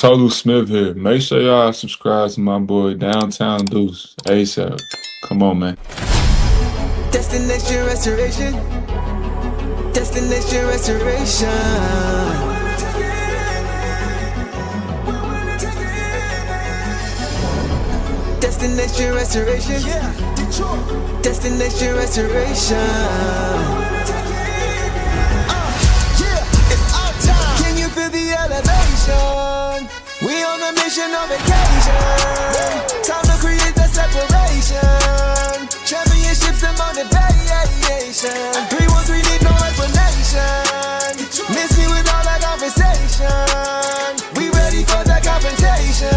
Tolu Smith here. Make sure y'all subscribe to my boy Downtown Deuce ASAP. Come on, man. Destination restoration. Destination restoration. Destination restoration. Destination restoration. It's our time. Can you feel the elevation? We on a mission on vacation. Time to create the separation. Championships and motivation. 313 need no explanation. Miss me with all that conversation. We ready for the confrontation.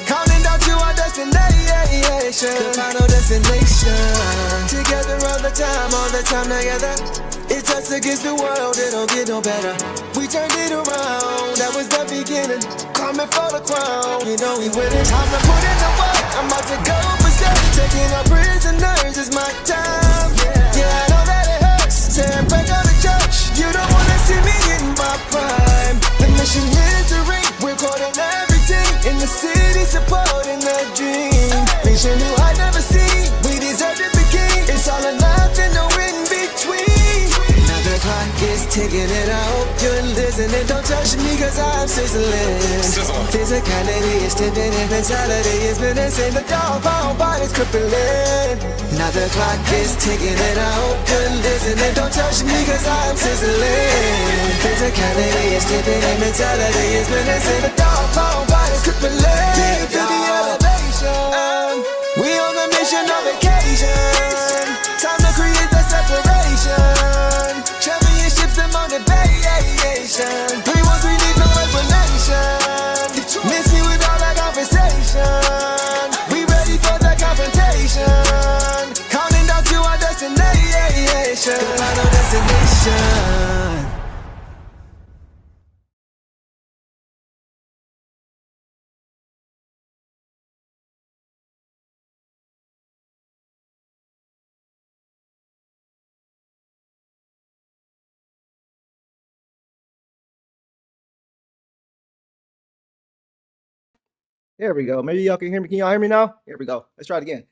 Counting down to our destination. The final destination. Together all the time together. It's us against the world, it don't get no better. We turned it around, that was the beginning. Coming for the crown, you know we winning. Time to put in the work, I'm about to go for step. Taking our prisoners, it's my time. Yeah, I know that it hurts. Saying break out the church, you don't wanna see me in my prime. The mission is to ring, we're caught in everything. In the city, supporting the dream. Nation who I never see, we deserve to be king. It's all or nothing, no in between. The clock is ticking and I hope you're listening. Don't touch me cause I'm sizzling. Physicality is tipping and mentality is menacing. The dog pound body's crippling. Now the clock is ticking and I hope you're listening. Don't touch me cause I'm sizzling. Physicality is tipping and mentality is menacing. The dog pound body's crippling. Yeah, feel the elevation. We on a mission on vacation. Time to create the separation. Championships and motivation. 313 need no explanation. Miss me with all that conversation. We ready for the confrontation. Counting down to our destination. The final destination. There we go. Maybe y'all can hear me. Can y'all hear me now? Here we go. Let's try it again.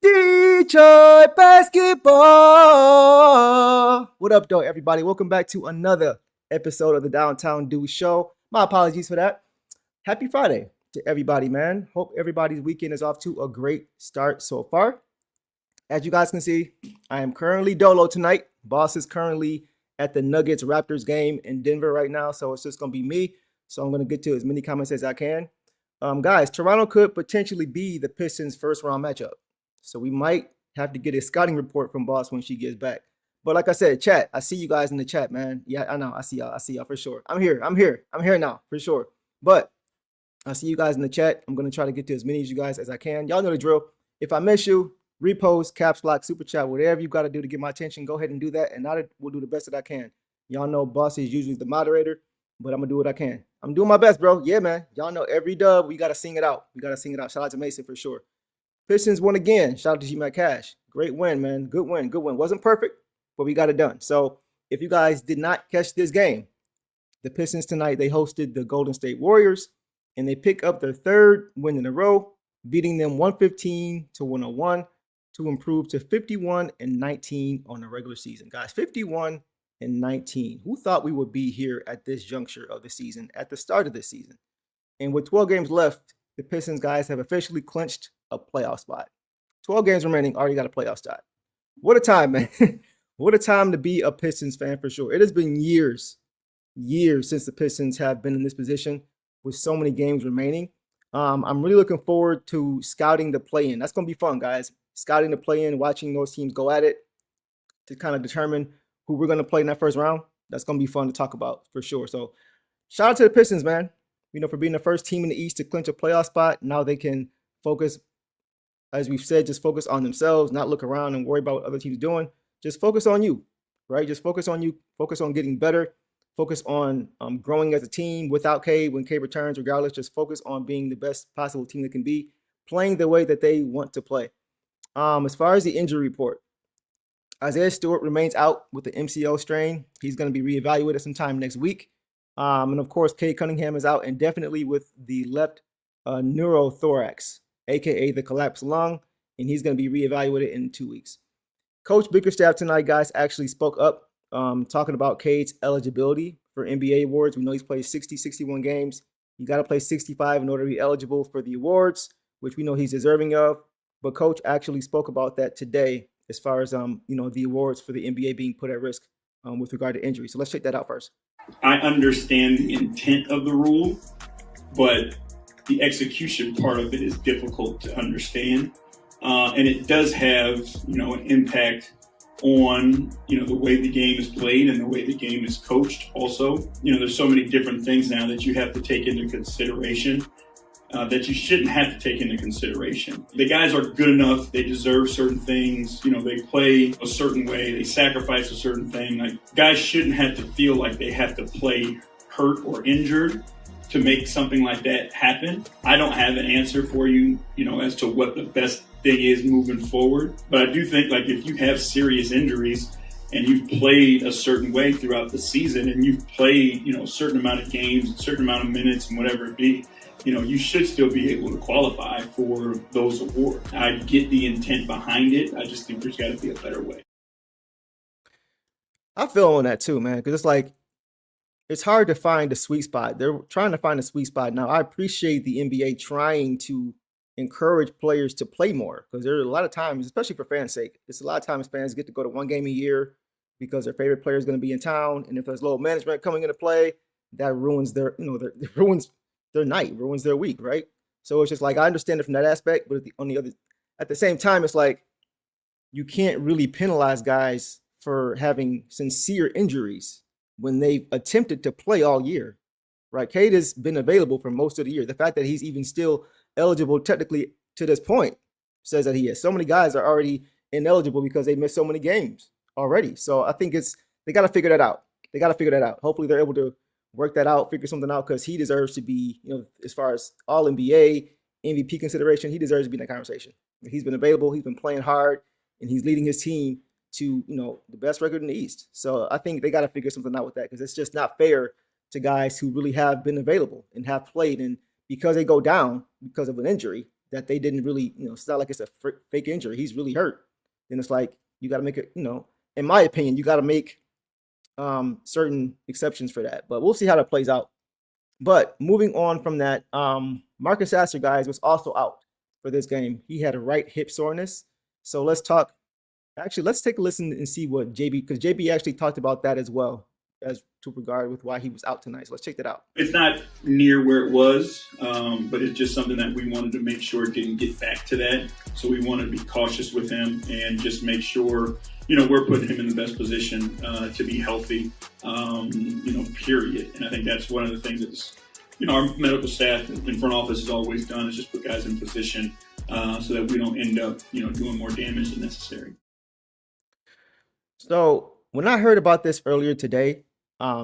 Detroit basketball. What up, though, everybody? Welcome back to another episode of the Downtown Deuce Show. My apologies for that. Happy Friday to everybody, man. Hope everybody's weekend is off to a great start so far. As you guys can see, I am currently dolo tonight. Boss is currently at the Nuggets Raptors game in Denver right now, so it's just going to be me. So I'm going to get to as many comments as I can. Guys, Toronto could potentially be the Pistons' first round matchup. So we might have to get a scouting report from Boss when she gets back. But like I said, chat, I see you guys in the chat, man. Yeah, I know. I see y'all for sure. I'm here now for sure. But I see you guys in the chat. I'm going to try to get to as many of you guys as I can. Y'all know the drill. If I miss you, repost, caps lock, super chat, whatever you got to do to get my attention, go ahead and do that. And I will do the best that I can. Y'all know Boss is usually the moderator, but I'm going to do what I can. I'm doing my best, bro. Yeah, man. Y'all know every dub, we got to sing it out. Shout out to Mason for sure. Pistons won again. Shout out to G-Mac Cash. Great win, man. Good win. Wasn't perfect, but we got it done. So if you guys did not catch this game, the Pistons tonight, they hosted the Golden State Warriors, and they pick up their third win in a row, beating them 115-101 to improve to 51-19 on the regular season. Guys, 51-19. Who thought we would be here at this juncture of the season, at the start of the season? And with 12 games left, the Pistons guys have officially clinched a playoff spot. 12 games remaining, already got a playoff spot. What a time, man. What a time to be a Pistons fan for sure. It has been years since the Pistons have been in this position with so many games remaining. I'm really looking forward to scouting the play-in. That's going to be fun, guys. Scouting the play-in, watching those teams go at it to kind of determine who we're going to play in that first round. That's going to be fun to talk about for sure. So shout out to the Pistons, man. For being the first team in the East to clinch a playoff spot. Now they can focus, as we've said, just focus on themselves, not look around and worry about what other teams are doing. Just focus on you, right? Just focus on you. Focus on getting better. Focus on growing as a team without Cade when Cade returns, regardless. Just focus on being the best possible team that can be, playing the way that they want to play. As far as the injury report, Isaiah Stewart remains out with the MCL strain. He's going to be reevaluated sometime next week. And of course, Cade Cunningham is out indefinitely with the left neurothorax, aka the collapsed lung, and he's going to be reevaluated in 2 weeks. Coach Bickerstaff tonight, guys, actually spoke up talking about Cade's eligibility for NBA awards. We know he's played 60, 61 games. You got to play 65 in order to be eligible for the awards, which we know he's deserving of. But Coach actually spoke about that today as far as, the awards for the NBA being put at risk with regard to injury. So let's check that out first. I understand the intent of the rule, but the execution part of it is difficult to understand. And it does have, an impact on, the way the game is played and the way the game is coached also. There's so many different things now that you have to take into consideration that you shouldn't have to take into consideration. The guys are good enough. They deserve certain things. They play a certain way. They sacrifice a certain thing. Like, guys shouldn't have to feel like they have to play hurt or injured to make something like that happen. I don't have an answer for you, as to what the best thing is moving forward. But I do think, like, if you have serious injuries and you've played a certain way throughout the season and you've played, a certain amount of games, a certain amount of minutes and whatever it be, you should still be able to qualify for those awards. I get the intent behind it. I just think there's got to be a better way. I feel on that too, man, because it's like, it's hard to find a sweet spot. They're trying to find a sweet spot. Now, I appreciate the NBA trying to encourage players to play more, because there are a lot of times, especially for fans' sake, it's a lot of times fans get to go to one game a year because their favorite player is going to be in town. And if there's low management coming into play, that ruins their, ruins their night, ruins their week, right? So it's just like, I understand it from that aspect, but at the same time, it's like, you can't really penalize guys for having sincere injuries when they've attempted to play all year, right? Cade has been available for most of the year. The fact that he's even still eligible technically to this point says that he is. So many guys are already ineligible because they missed so many games already. So I think they got to figure that out. Hopefully they're able to work that out, figure something out, because he deserves to be, as far as all NBA, MVP consideration, he deserves to be in that conversation. He's been available, he's been playing hard, and he's leading his team to, the best record in the East. So I think they got to figure something out with that, because it's just not fair to guys who really have been available and have played. And because they go down because of an injury that they didn't really, it's not like it's a fake injury. He's really hurt. Then it's like, you got to make it, in my opinion, you got to make certain exceptions for that. But we'll see how that plays out. But moving on from that, Marcus Sasser, guys, was also out for this game. He had a right hip soreness. So let's take a listen and see what JB, because JB actually talked about that as well, as to regard with why he was out tonight. So let's check that out. It's not near where it was, but it's just something that we wanted to make sure it didn't get back to that. So we wanted to be cautious with him and just make sure, we're putting him in the best position to be healthy, period. And I think that's one of the things that's, our medical staff and front office has always done, is just put guys in position so that we don't end up, doing more damage than necessary. So when I heard about this earlier today,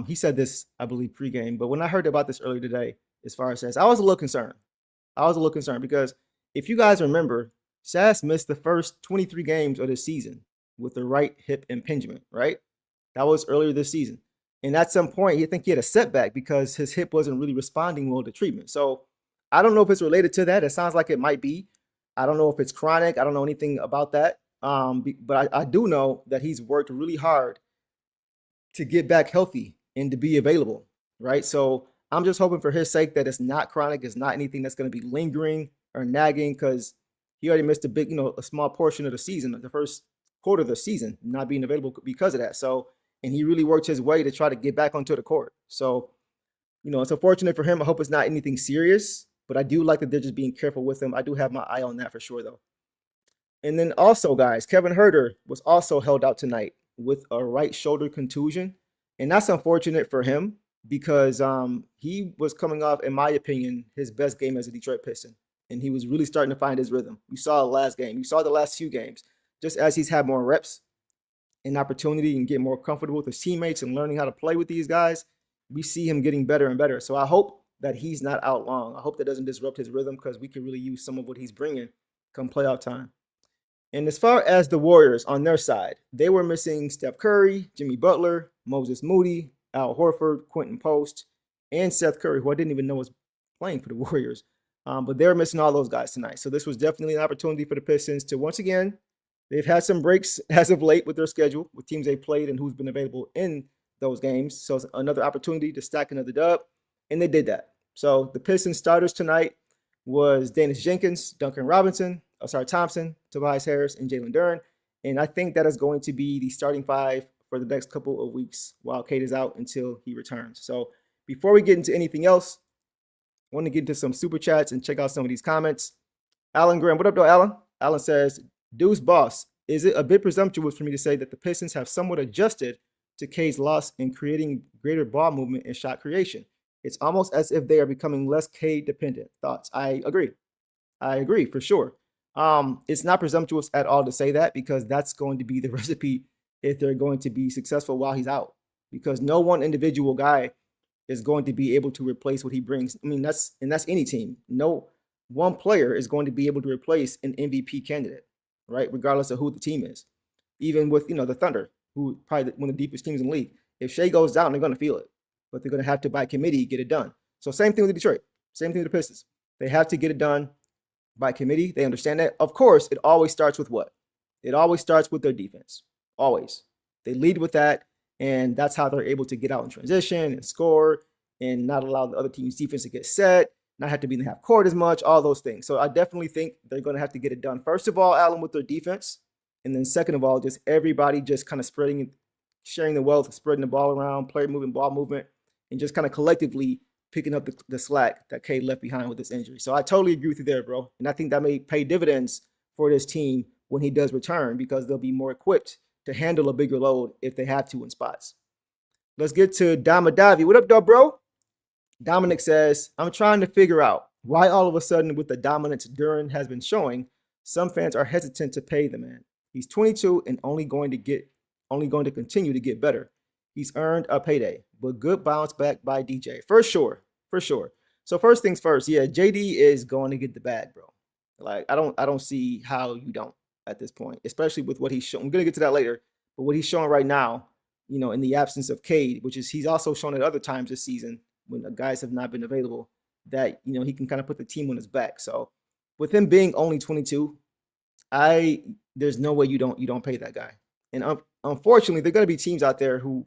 he said this, I believe, pregame, but when I heard about this earlier today, as far as Sas, I was a little concerned. Because if you guys remember, Sas missed the first 23 games of the season with the right hip impingement, right? That was earlier this season. And at some point, I think he had a setback because his hip wasn't really responding well to treatment. So I don't know if it's related to that. It sounds like it might be. I don't know if it's chronic. I don't know anything about that. But I do know that he's worked really hard to get back healthy and to be available, right? So I'm just hoping for his sake that it's not chronic. It's not anything that's going to be lingering or nagging, because he already missed a small portion of the season, the first quarter of the season, not being available because of that. So, and he really worked his way to try to get back onto the court. So, it's unfortunate for him. I hope it's not anything serious, but I do like that they're just being careful with him. I do have my eye on that for sure, though. And then also, guys, Kevin Huerter was also held out tonight with a right shoulder contusion. And that's unfortunate for him because he was coming off, in my opinion, his best game as a Detroit Piston. And he was really starting to find his rhythm. You saw the last game. You saw the last few games. Just as he's had more reps and opportunity and get more comfortable with his teammates and learning how to play with these guys, we see him getting better and better. So I hope that he's not out long. I hope that doesn't disrupt his rhythm, because we could really use some of what he's bringing come playoff time. And as far as the Warriors on their side, they were missing Steph Curry, Jimmy Butler, Moses Moody, Al Horford, Quentin Post, and Seth Curry, who I didn't even know was playing for the Warriors. But they're missing all those guys tonight. So this was definitely an opportunity for the Pistons to, once again, they've had some breaks as of late with their schedule, with teams they played and who's been available in those games. So it's another opportunity to stack another dub, and they did that. So the Pistons starters tonight was Daniss Jenkins, Duncan Robinson, Thompson, Tobias Harris, and Jalen Duren. And I think that is going to be the starting five for the next couple of weeks while Cade is out until he returns. So before we get into anything else, I want to get into some super chats and check out some of these comments. Alan Graham, what up, though, Alan? Alan says, Deuce boss, is it a bit presumptuous for me to say that the Pistons have somewhat adjusted to Cade's loss in creating greater ball movement and shot creation? It's almost as if they are becoming less Cade dependent. Thoughts? I agree for sure. It's not presumptuous at all to say that, because that's going to be the recipe if they're going to be successful while he's out, because no one individual guy is going to be able to replace what he brings. I mean, that's any team. No one player is going to be able to replace an MVP candidate, right? Regardless of who the team is. Even with, the Thunder, who probably one of the deepest teams in the league. If Shea goes down, they're going to feel it, but they're going to have to, by committee, get it done. So same thing with Detroit. Same thing with the Pistons. They have to get it done by committee. They understand that. Of course, it always starts with what? It always starts with their defense. Always. They lead with that, and that's how they're able to get out in transition and score and not allow the other team's defense to get set, not have to be in the half court as much, all those things. So I definitely think they're going to have to get it done. First of all, Alan, with their defense, and then second of all, just everybody just kind of sharing the wealth, spreading the ball around, player movement, ball movement, and just kind of collectively picking up the slack that Cade left behind with this injury. So I totally agree with you there, bro. And I think that may pay dividends for this team when he does return, because they'll be more equipped to handle a bigger load if they have to in spots. Let's get to Damadavi. What up, dog, bro? Dominic says, I'm trying to figure out why all of a sudden, with the dominance Duren has been showing, some fans are hesitant to pay the man. He's 22 and only going to continue to get better. He's earned a payday, but good bounce back by DJ. For sure. So first things first, yeah, JD is going to get the bag, bro. Like, I don't see how you don't at this point, especially with what he's showing. I'm going to get to that later, but what he's showing right now, in the absence of Cade, which is he's also shown at other times this season when the guys have not been available, that, he can kind of put the team on his back. So with him being only 22, there's no way you don't pay that guy. And unfortunately, there are going to be teams out there who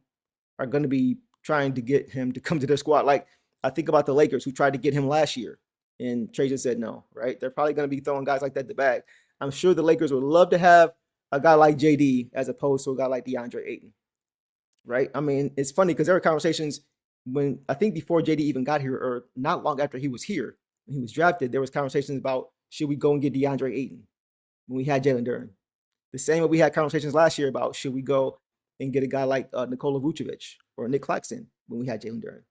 are going to be trying to get him to come to their squad. Like, I think about the Lakers, who tried to get him last year, and Trajan said no, right? They're probably going to be throwing guys like that in the bag. I'm sure the Lakers would love to have a guy like JD as opposed to a guy like DeAndre Ayton, right? I mean, it's funny because there were conversations when, I think before JD even got here, or not long after he was here, when he was drafted, there was conversations about, should we go and get DeAndre Ayton when we had Jalen Duren? The same way we had conversations last year about, should we go and get a guy like Nikola Vucevic or Nick Claxton when we had Jalen Duren?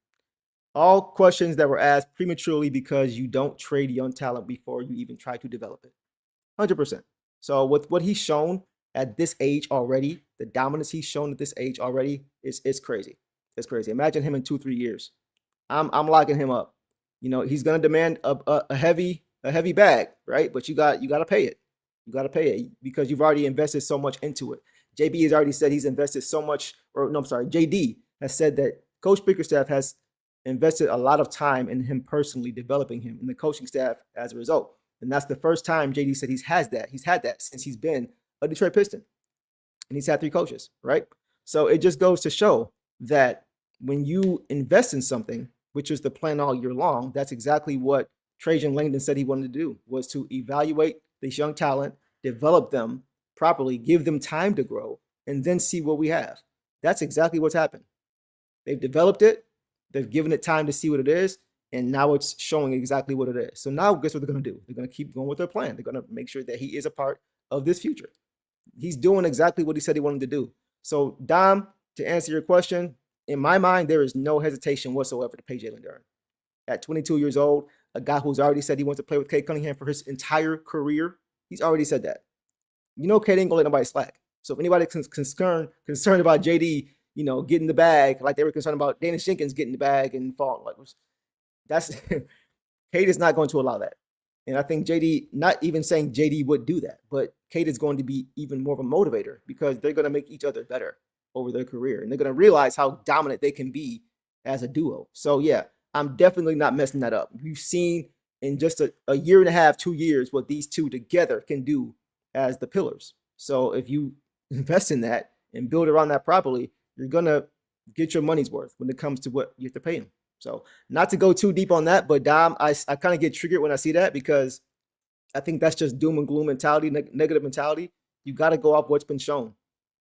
All questions that were asked prematurely because you don't trade young talent before you even try to develop it. 100%. So with what he's shown at this age already, the dominance he's shown at this age already, it's crazy. It's crazy. Imagine him in 2-3 years. I'm locking him up. He's going to demand a heavy bag, right? But you got to pay it. You got to pay it because you've already invested so much into it. JB has already said he's invested so much, JD has said that Coach Bickerstaff has invested a lot of time in him personally, developing him and the coaching staff as a result. And that's the first time JD said he's had that since he's been a Detroit Piston. And he's had 3 coaches, right? So it just goes to show that when you invest in something, which is the plan all year long, that's exactly what Trajan Langdon said he wanted to do, was to evaluate this young talent, develop them properly, give them time to grow, and then see what we have. That's exactly what's happened. They've developed it. They've given it time to see what it is, and now it's showing exactly what it is. So now guess what they're going to do? They're going to keep going with their plan. They're going to make sure that he is a part of this future. He's doing exactly what he said he wanted to do. So, Dom, to answer your question, in my mind, there is no hesitation whatsoever to pay Jalen Duren. At 22 years old, a guy who's already said he wants to play with Cade Cunningham for his entire career, he's already said that. Cade ain't going to let nobody slack. So if anybody's concerned about JD, getting the bag, like they were concerned about Daniss Jenkins getting the bag and falling, that's Cade is not going to allow that. And I think JD, not even saying JD would do that, but Cade is going to be even more of a motivator because they're going to make each other better over their career. And they're going to realize how dominant they can be as a duo. So yeah, I'm definitely not messing that up. We've seen in just a year and a half, 2 years, what these two together can do as the pillars. So if you invest in that and build around that properly, you're going to get your money's worth when it comes to what you have to pay him. So not to go too deep on that, but Dom, I kind of get triggered when I see that because I think that's just doom and gloom mentality, negative mentality. You got to go off what's been shown.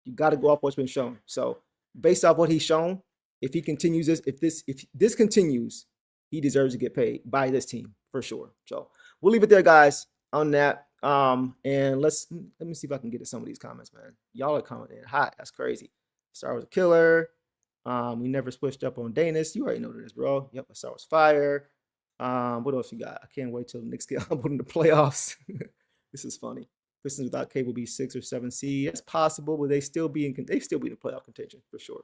You got to go off what's been shown. So based off what he's shown, if he continues this, if this continues, he deserves to get paid by this team for sure. So we'll leave it there, guys, on that. And let me see if I can get to some of these comments, man. Y'all are commenting hot. That's crazy. Star was a killer. We never switched up on Daniss. You already know this, bro. Yep, Star was fire. What else you got? I can't wait till the Knicks get humbled in the playoffs. This is funny. Pistons without K will be 6 or 7 seed. That's possible, but they still be in the playoff contention for sure.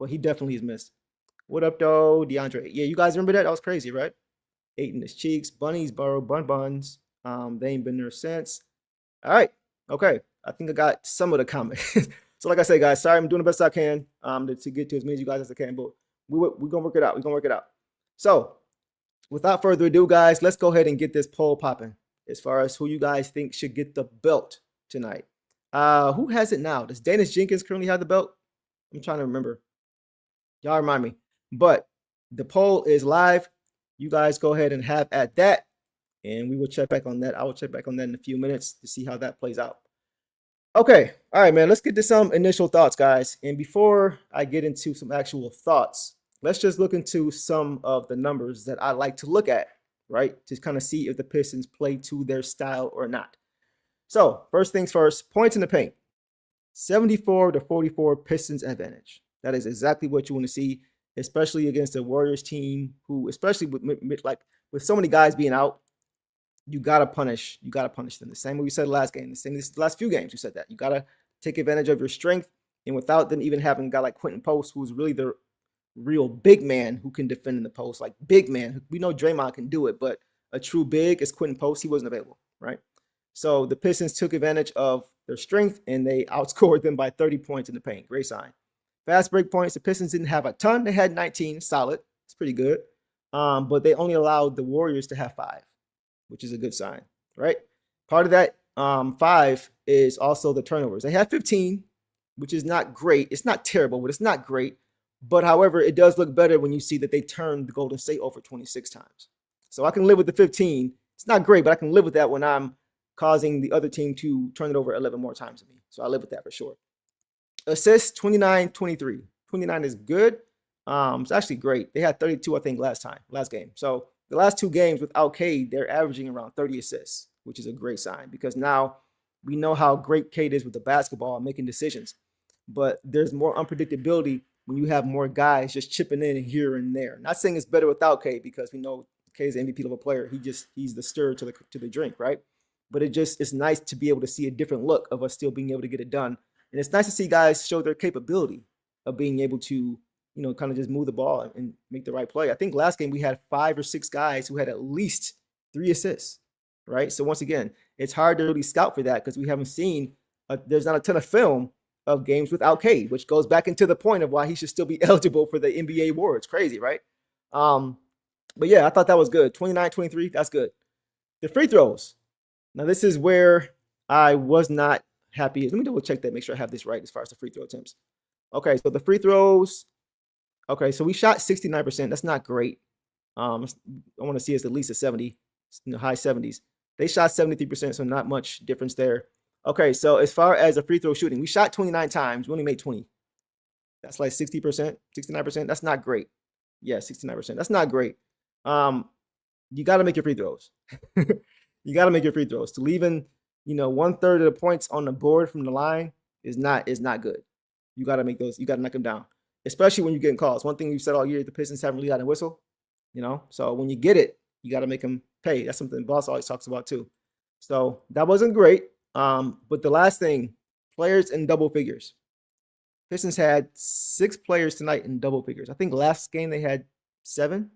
Well, he definitely is missed. What up, though? DeAndre. Yeah, you guys remember that? That was crazy, right? 8 in his cheeks. Bunnies borrow buns. They ain't been there since. All right. Okay. I think I got some of the comments. So like I say, guys, sorry, I'm doing the best I can to get to as many of you guys as I can, but we're going to work it out. We're going to work it out. So without further ado, guys, let's go ahead and get this poll popping as far as who you guys think should get the belt tonight. Who has it now? Does Daniss Jenkins currently have the belt? I'm trying to remember. Y'all remind me. But the poll is live. You guys go ahead and have at that, and we will check back on that. I will check back on that in a few minutes to see how that plays out. Okay. All right, man. Let's get to some initial thoughts, guys. And before I get into some actual thoughts, let's just look into some of the numbers that I like to look at, right? To kind of see if the Pistons play to their style or not. So first things first, points in the paint. 74-44 Pistons advantage. That is exactly what you want to see, especially against the Warriors team who, especially with so many guys being out, you gotta punish them. The same way we said last game, the last few games we said that. You gotta take advantage of your strength, and without them even having a guy like Quentin Post, who's really the real big man who can defend in the post, like big man. We know Draymond can do it, but a true big is Quentin Post. He wasn't available, right? So the Pistons took advantage of their strength, and they outscored them by 30 points in the paint. Great sign. Fast break points, the Pistons didn't have a ton. They had 19, solid. It's pretty good. But they only allowed the Warriors to have 5, which is a good sign, right? Part of that 5 is also the turnovers. They had 15, which is not great. It's not terrible, but it's not great. But however, it does look better when you see that they turned the Golden State over 26 times. So I can live with the 15. It's not great, but I can live with that when I'm causing the other team to turn it over 11 more times than me. So I live with that for sure. Assists, 29-23. 29 is good. It's actually great. They had 32, I think, last game. So the last 2 games without Cade, they're averaging around 30 assists, which is a great sign because now we know how great Cade is with the basketball and making decisions. But there's more unpredictability when you have more guys just chipping in here and there. Not saying it's better without Cade because we know Cade's an MVP level player. He's the stir to the drink, right? But it's nice to be able to see a different look of us still being able to get it done. And it's nice to see guys show their capability of being able to, kind of just move the ball and make the right play. I think last game we had 5 or 6 guys who had at least 3 assists, right? So once again, it's hard to really scout for that because we haven't seen, there's not a ton of film of games without Cade, which goes back into the point of why he should still be eligible for the NBA award. It's crazy, right? But yeah, I thought that was good. 29-23, that's good. The free throws. Now this is where I was not happy. Let me double check that, make sure I have this right as far as the free throw attempts. Okay, so the free throws. Okay, so we shot 69%. That's not great. I want to see it's at least a 70, high 70s. They shot 73%, so not much difference there. Okay, so as far as the free throw shooting, we shot 29 times. We only made 20. That's like 60%, 69%. That's not great. Yeah, 69%. That's not great. You got to make your free throws. You got to make your free throws. To leaving, 1/3 of the points on the board from the line is not good. You got to make those. You got to knock them down, especially when you're getting calls. One thing we've said all year, the Pistons haven't really gotten a whistle, So when you get it, you got to make them pay. That's something the boss always talks about too. So that wasn't great. But the last thing, players in double figures. Pistons had 6 players tonight in double figures. I think last game they had 7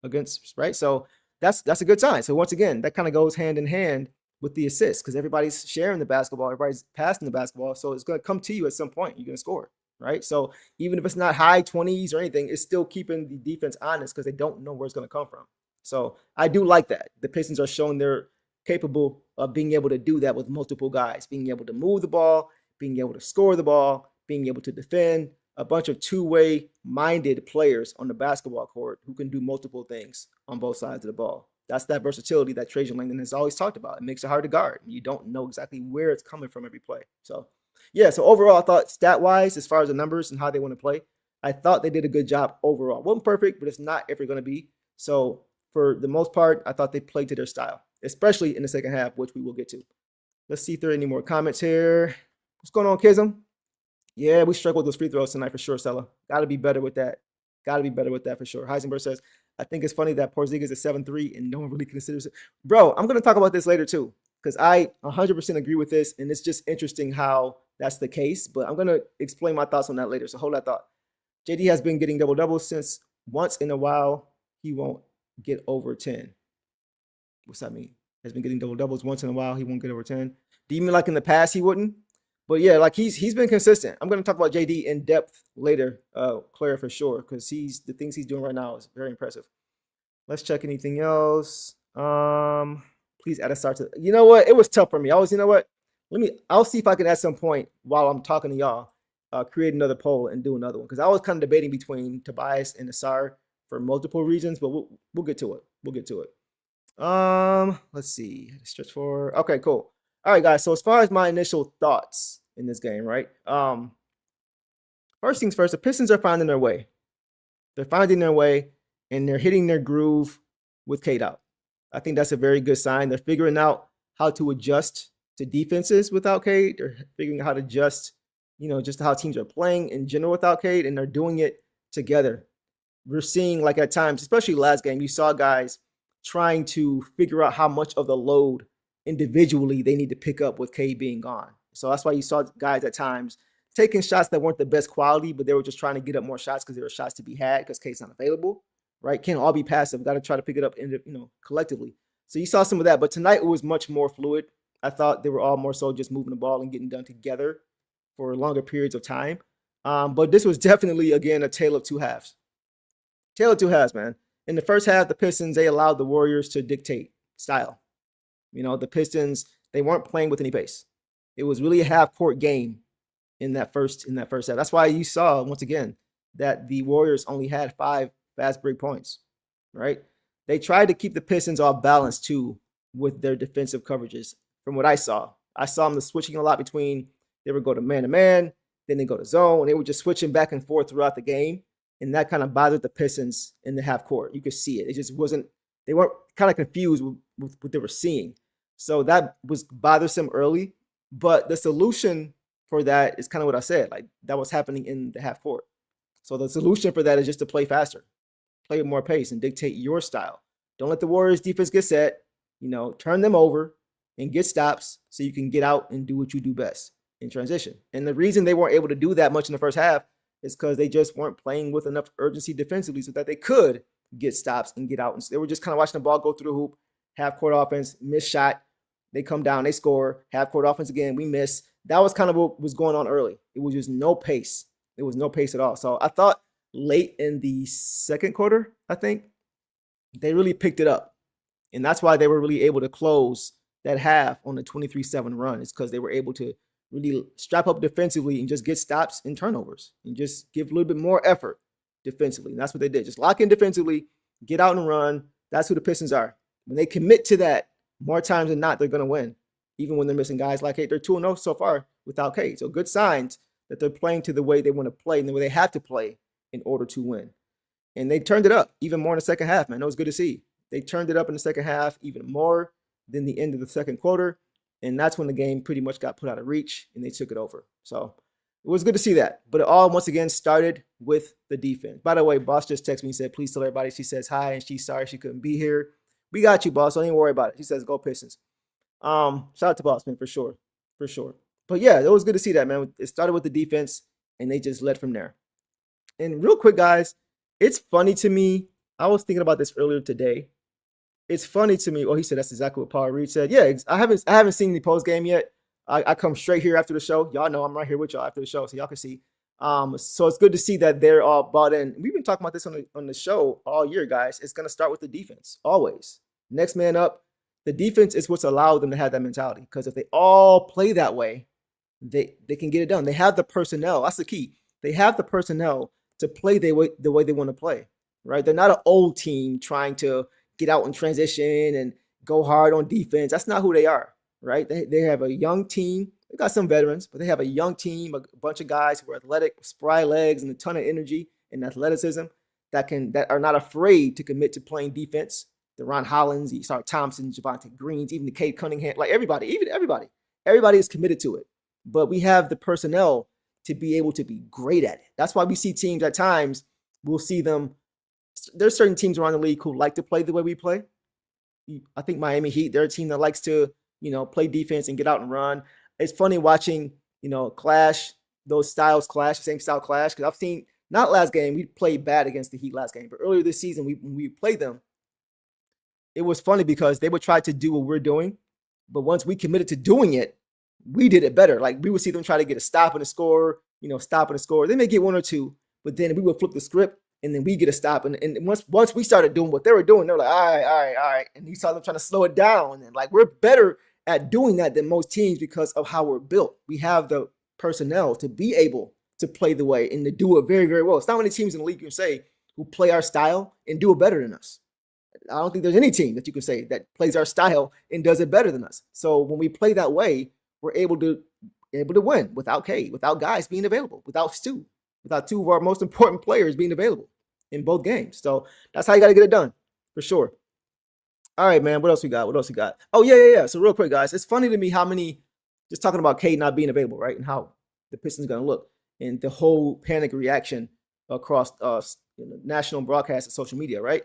against, right? So that's a good sign. So once again, that kind of goes hand in hand with the assists because everybody's sharing the basketball, everybody's passing the basketball. So it's going to come to you at some point. You're going to score. right? So even if it's not high 20s or anything, it's still keeping the defense honest because they don't know where it's going to come from. So I do like that. The Pistons are showing they're capable of being able to do that with multiple guys, being able to move the ball, being able to score the ball, being able to defend, a bunch of two-way minded players on the basketball court who can do multiple things on both sides of the ball. That's that versatility that Trajan Langdon has always talked about. It makes it hard to guard. You don't know exactly where it's coming from every play. So, yeah, so overall, I thought stat-wise, as far as the numbers and how they want to play, I thought they did a good job overall. Wasn't perfect, but it's not ever going to be. So, for the most part, I thought they played to their style, especially in the second half, which we will get to. Let's see if there are any more comments here. What's going on, Kism? Yeah, we struggled with those free throws tonight for sure, Stella. Got to be better with that. Got to be better with that for sure. Heisenberg says, I think it's funny that Porzingis is 7'3" and no one really considers it. Bro, I'm going to talk about this later too, because I 100% agree with this, and it's just interesting how that's the case, but I'm going to explain my thoughts on that later, so hold that thought. JD has been getting double-doubles since once in a while he won't get over 10. What's that mean? Has been getting double-doubles once in a while he won't get over 10. Do you mean like in the past he wouldn't? But yeah, like he's been consistent. I'm going to talk about JD in depth later, Claire, for sure, because the things he's doing right now is very impressive. Let's check anything else. Please add a start to. You know what? It was tough for me. You know what? I'll see if I can at some point while I'm talking to y'all, create another poll and do another one, because I was kind of debating between Tobias and Asar for multiple reasons, but we'll get to it. We'll get to it. Let's see. Stretch for. Okay, cool. All right, guys. So as far as my initial thoughts in this game, right? First things first, the Pistons are finding their way. They're finding their way, and they're hitting their groove with Cade out. I think that's a very good sign. They're figuring out how to adjust to defenses without Cade. They're figuring out how to adjust, just how teams are playing in general without Cade, and they're doing it together. We're seeing, like at times, especially last game, you saw guys trying to figure out how much of the load individually they need to pick up with Cade being gone. So that's why you saw guys at times taking shots that weren't the best quality, but they were just trying to get up more shots because there were shots to be had because Cade's not available, right? Can't all be passive. Got to try to pick it up, collectively. So you saw some of that, but tonight it was much more fluid. I thought they were all more so just moving the ball and getting done together for longer periods of time. But this was definitely, again, a tale of two halves. Tale of two halves, man. In the first half, the Pistons, they allowed the Warriors to dictate style. The Pistons, they weren't playing with any pace. It was really a half-court game in that first half. That's why you saw, once again, that the Warriors only had 5 fast break points, right? They tried to keep the Pistons off balance, too, with their defensive coverages. From what I saw them switching a lot between, they would go to man-to-man, then they go to zone, and they were just switching back and forth throughout the game, and that kind of bothered the Pistons in the half court. You could see it. It just wasn't, they weren't kind of confused with what they were seeing. So that was bothersome early, but the solution for that is kind of what I said. Like, that was happening in the half court. So the solution for that is just to play faster, play with more pace, and dictate your style. Don't let the Warriors defense get set, turn them over and get stops so you can get out and do what you do best in transition. And the reason they weren't able to do that much in the first half is because they just weren't playing with enough urgency defensively so that they could get stops and get out. And so they were just kind of watching the ball go through the hoop, half-court offense, miss shot. They come down, they score, half-court offense again, we miss. That was kind of what was going on early. It was just no pace. There was no pace at all. So I thought late in the second quarter, I think, they really picked it up. And that's why they were really able to close that half on the 23-7 run. It's because they were able to really strap up defensively and just get stops and turnovers and just give a little bit more effort defensively. And that's what they did. Just lock in defensively, get out and run. That's who the Pistons are. When they commit to that, more times than not, they're going to win. Even when they're missing guys like Cade. They're 2-0 so far without Cade. So good signs that they're playing to the way they want to play and the way they have to play in order to win. And they turned it up even more in the second half, man. It was good to see. They turned it up in the second half even more than the end of the second quarter. And that's when the game pretty much got put out of reach and they took it over. So it was good to see that. But it all, once again, started with the defense. By the way, Boss just texted me and said, please tell everybody she says hi and she's sorry she couldn't be here. We got you, Boss. Don't even worry about it. She says, go Pistons. Shout out to Boss, man, for sure. For sure. But yeah, it was good to see that, man. It started with the defense and they just led from there. And real quick, guys, it's funny to me. I was thinking about this earlier today. It's funny to me. Oh, he said that's exactly what Paul Reed said. Yeah, I haven't seen the post game yet. I come straight here after the show. Y'all know I'm right here with y'all after the show, so y'all can see. So it's good to see that they're all bought in. We've been talking about this on the show all year, guys. It's going to start with the defense, always. Next man up. The defense is what's allowed them to have that mentality. Because if they all play that way, they can get it done. They have the personnel. That's the key. They have the personnel to play the way they want to play, right? They're not an old team trying to get out in transition and go hard on defense. That's not who they are, right? They have a young team. They got some veterans, but they have a young team, a bunch of guys who are athletic, spry legs, and a ton of energy and athleticism that are not afraid to commit to playing defense. The Ron Hollands, you saw Thompson, Javonte Greens, even the Cade Cunningham, like everybody is committed to it. But we have the personnel to be able to be great at it. That's why we see teams at times, we'll see them. There's certain teams around the league who like to play the way we play. I think Miami Heat, they're a team that likes to, play defense and get out and run. It's funny watching, clash, those styles clash, same style clash. Because I've seen, not last game, we played bad against the Heat last game, but earlier this season, when we played them, it was funny because they would try to do what we're doing, but once we committed to doing it, we did it better. Like we would see them try to get a stop and a score, stop and a score. They may get one or two, but then we would flip the script and then we get a stop. And once we started doing what they were doing, they were like, all right. And you saw them trying to slow it down. And like, we're better at doing that than most teams because of how we're built. We have the personnel to be able to play the way and to do it very, very well. It's not many teams in the league you can say who play our style and do it better than us. I don't think there's any team that you can say that plays our style and does it better than us. So when we play that way, we're able to win without Cade, without guys being available, without Stu, without two of our most important players being available in both games. So that's how you got to get it done, for sure. All right, man. What else we got? Oh, yeah. So real quick, guys, it's funny to me how many, just talking about Cade not being available, right, and how the Pistons going to look, and the whole panic reaction across national broadcast and social media, right?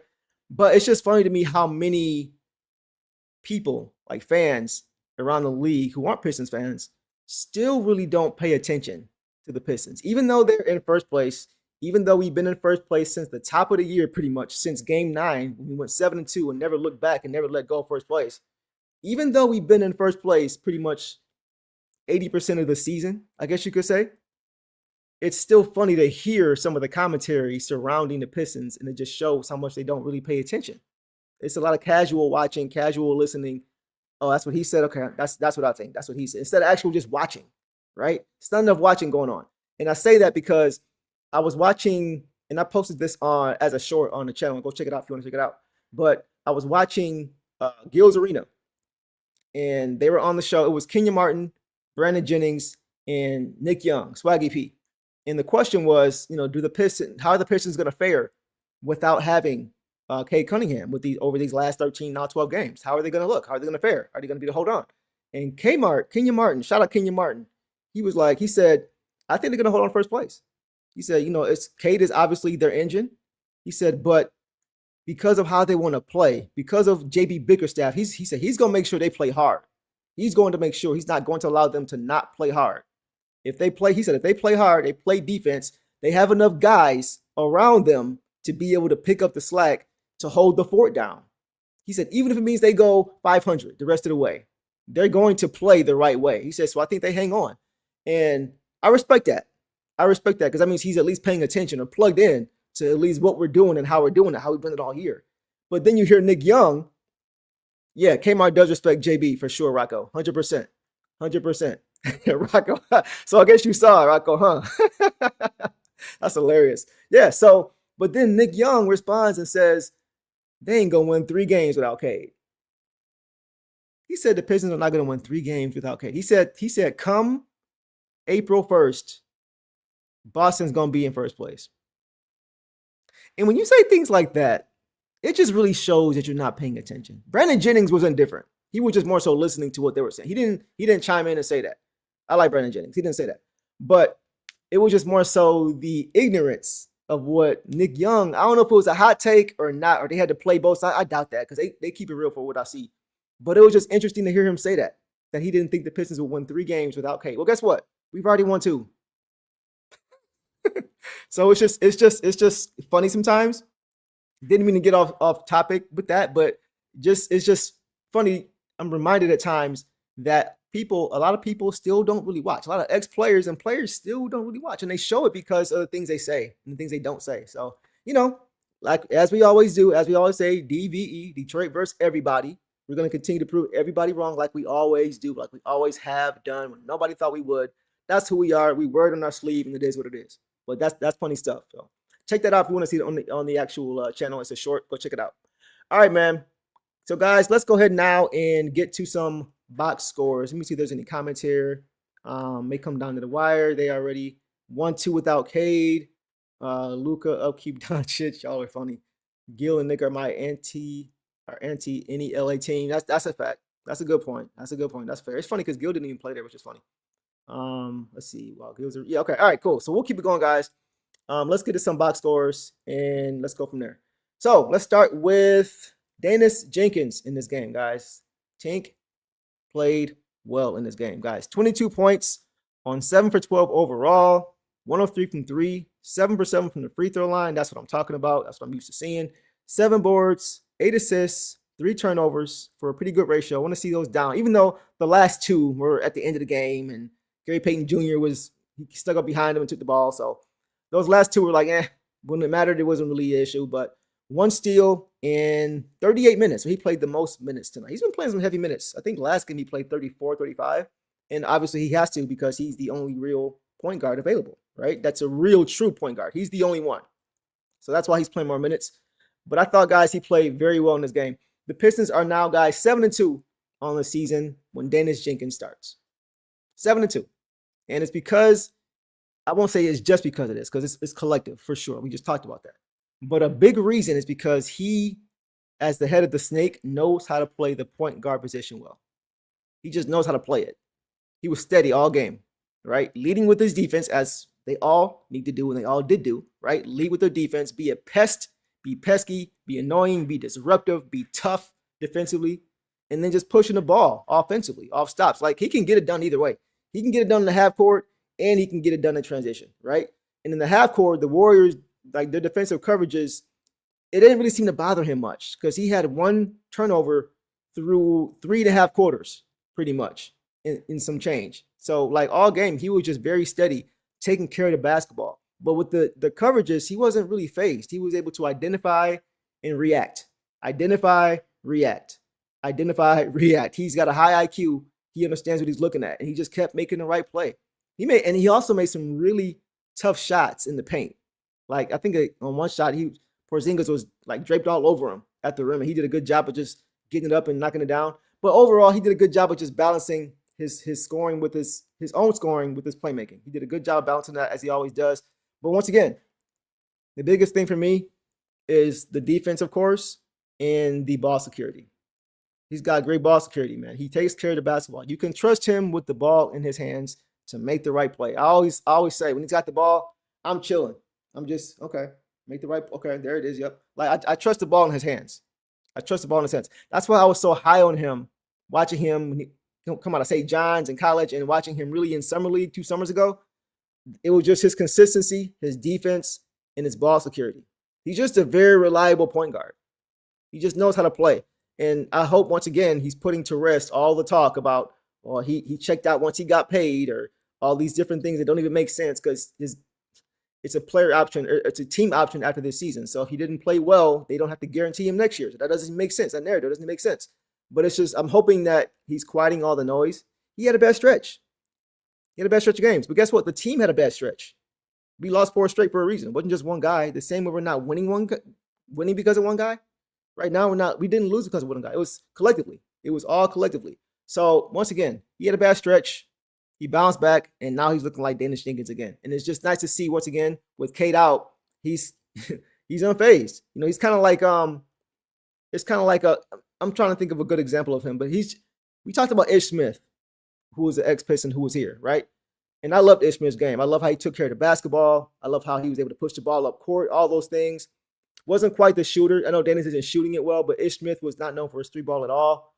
But it's just funny to me how many people, like fans around the league who aren't Pistons fans, still really don't pay attention to the Pistons. Even though they're in first place, even though we've been in first place since the top of the year, pretty much since game 9, when we went 7-2 and never looked back and never let go of first place. Even though we've been in first place pretty much 80% of the season, I guess you could say, it's still funny to hear some of the commentary surrounding the Pistons, and it just shows how much they don't really pay attention. It's a lot of casual watching, casual listening. Oh, that's what he said. Okay, that's what I think. That's what he said. Instead of actually just watching, right? It's not enough watching going on. And I say that because I was watching, and I posted this on as a short on the channel. Go check it out if you want to check it out. But I was watching Gil's Arena, and they were on the show. It was Kenya Martin, Brandon Jennings, and Nick Young, Swaggy P. And the question was, how are the Pistons going to fare without having Cade Cunningham over these last 13, now 12 games? How are they going to look? How are they going to fare? Are they going to be to hold on? And Kenya Martin, shout out Kenya Martin. He said, I think they're going to hold on first place. He said, Cade is obviously their engine. He said, but because of how they want to play, because of JB Bickerstaff, he said he's going to make sure they play hard. He's going to make sure he's not going to allow them to not play hard. If they play hard, they play defense, they have enough guys around them to be able to pick up the slack to hold the fort down. He said, even if it means they go 500 the rest of the way, they're going to play the right way. He said, so I think they hang on. And I respect that. Because that means he's at least paying attention or plugged in to at least what we're doing and how we're doing it, how we've done it all year. But then you hear Nick Young. Yeah, Kmart does respect JB for sure, Rocco. 100%. 100%. Rocco. So I guess you saw it, Rocco, huh? That's hilarious. Yeah, so, but then Nick Young responds and says, they ain't going to win 3 games without Cade. He said the Pistons are not going to win 3 games without Cade. He said, come April 1st, Boston's going to be in first place. And when you say things like that, it just really shows that you're not paying attention. Brandon Jennings was indifferent. He was just more so listening to what they were saying. He didn't chime in and say that. I like Brandon Jennings. He didn't say that. But it was just more so the ignorance of what Nick Young, I don't know if it was a hot take or not, or they had to play both sides. I doubt that because they keep it real for what I see. But it was just interesting to hear him say that he didn't think the Pistons would win 3 games without Cade. Well, guess what? We've already won 2. So it's just funny sometimes. Didn't mean to get off topic with that, but it's just funny. I'm reminded at times that a lot of people still don't really watch. A lot of ex-players and players still don't really watch, and they show it because of the things they say and the things they don't say. So, like as we always do, as we always say, DVE, Detroit versus everybody. We're going to continue to prove everybody wrong like we always do, like we always have done when nobody thought we would. That's who we are. We wear it on our sleeve, and it is what it is. But that's funny stuff. So check that out if you want to see it on the actual channel. It's a short. Go check it out. All right, man. So, guys, let's go ahead now and get to some box scores. Let me see if there's any comments here. May come down to the wire. They already 1-2 without Cade. Luka, upkeep, Doncic. Y'all are funny. Gil and Nick are my anti any LA team. That's a fact. That's a good point. That's fair. It's funny because Gil didn't even play there, which is funny. Let's see. Wow, Gil's yeah, okay. All right, cool. So we'll keep it going, guys. Let's get to some box scores and let's go from there. So let's start with Daniss Jenkins in this game, guys. Tink played well in this game, guys. 22 points on 7 for 12 overall, 103 from 3, 7 for 7 from the free throw line. That's what I'm talking about. That's what I'm used to seeing. 7 boards, 8 assists, 3 turnovers for a pretty good ratio. I want to see those down, even though the last 2 were at the end of the game and Gary Payton Jr. he stuck up behind him and took the ball. So those last 2 were like, wouldn't it mattered. It wasn't really an issue, but 1 steal in 38 minutes. So he played the most minutes tonight. He's been playing some heavy minutes. I think last game he played 34, 35. And obviously he has to because he's the only real point guard available, right? That's a real true point guard. He's the only one. So that's why he's playing more minutes. But I thought, guys, he played very well in this game. The Pistons are now, guys, 7-2 on the season when Daniss Jenkins starts. 7-2. And it's because, I won't say it's just because of this, because it's collective for sure. We just talked about that. But a big reason is because he, as the head of the snake, knows how to play the point guard position well. He just knows how to play it. He was steady all game, right? Leading with his defense, as they all need to do and they all did do, right? Lead with their defense, be a pest, be pesky, be annoying, be disruptive, be tough defensively, and then just pushing the ball offensively, off stops. Like, he can get it done either way. He can get it done in the half court, and he can get it done in transition, right? And in the half court, the Warriors, like their defensive coverages, it didn't really seem to bother him much because he had 1 turnover through 3.5 quarters, pretty much, in some change. So, like, all game, he was just very steady, taking care of the basketball. But with the coverages, he wasn't really phased. He was able to identify and react. Identify, react. Identify, react. He's got a high IQ. He understands what he's looking at, and he just kept making the right play. He also made some really tough shots in the paint. Like, I think on one shot, Porzingis was like draped all over him at the rim, and he did a good job of just getting it up and knocking it down. But overall, he did a good job of just balancing his scoring with his own scoring with his playmaking. He did a good job balancing that, as he always does. But once again, the biggest thing for me is the defense, of course, and the ball security. He's got great ball security, man. He takes care of the basketball. You can trust him with the ball in his hands to make the right play. I always say, when he's got the ball, I'm chilling. I'm just, okay, make the right, okay, there it is, yep. Like, I trust the ball in his hands. I trust the ball in his hands. That's why I was so high on him, watching him when he come out of St. John's in college and watching him really in Summer League 2 summers ago. It was just his consistency, his defense, and his ball security. He's just a very reliable point guard. He just knows how to play. And I hope, once again, he's putting to rest all the talk about, well, he checked out once he got paid, or all these different things that don't even make sense, because it's a player option, or it's a team option after this season. So if he didn't play well, they don't have to guarantee him next year. So that doesn't make sense. That narrative doesn't make sense. But it's just, I'm hoping that he's quieting all the noise. He had a bad stretch. He had a bad stretch of games. But guess what? The team had a bad stretch. We lost 4 straight for a reason. It wasn't just one guy. The same way we're not winning because of one guy. Right now, we didn't lose because of one guy. It was collectively. It was all collectively. So once again, he had a bad stretch. He bounced back, and now he's looking like Daniss Jenkins again. And it's just nice to see, once again, with Cade out, he's unfazed. You know, he's kind of like it's kind of like I'm trying to think of a good example of him, but we talked about Ish Smith, who was an ex-Piston who was here, right? And I loved Ish Smith's game. I love how he took care of the basketball. I love how he was able to push the ball up court, all those things. Wasn't quite the shooter. I know Daniss isn't shooting it well, but Ish Smith was not known for his 3-ball at all.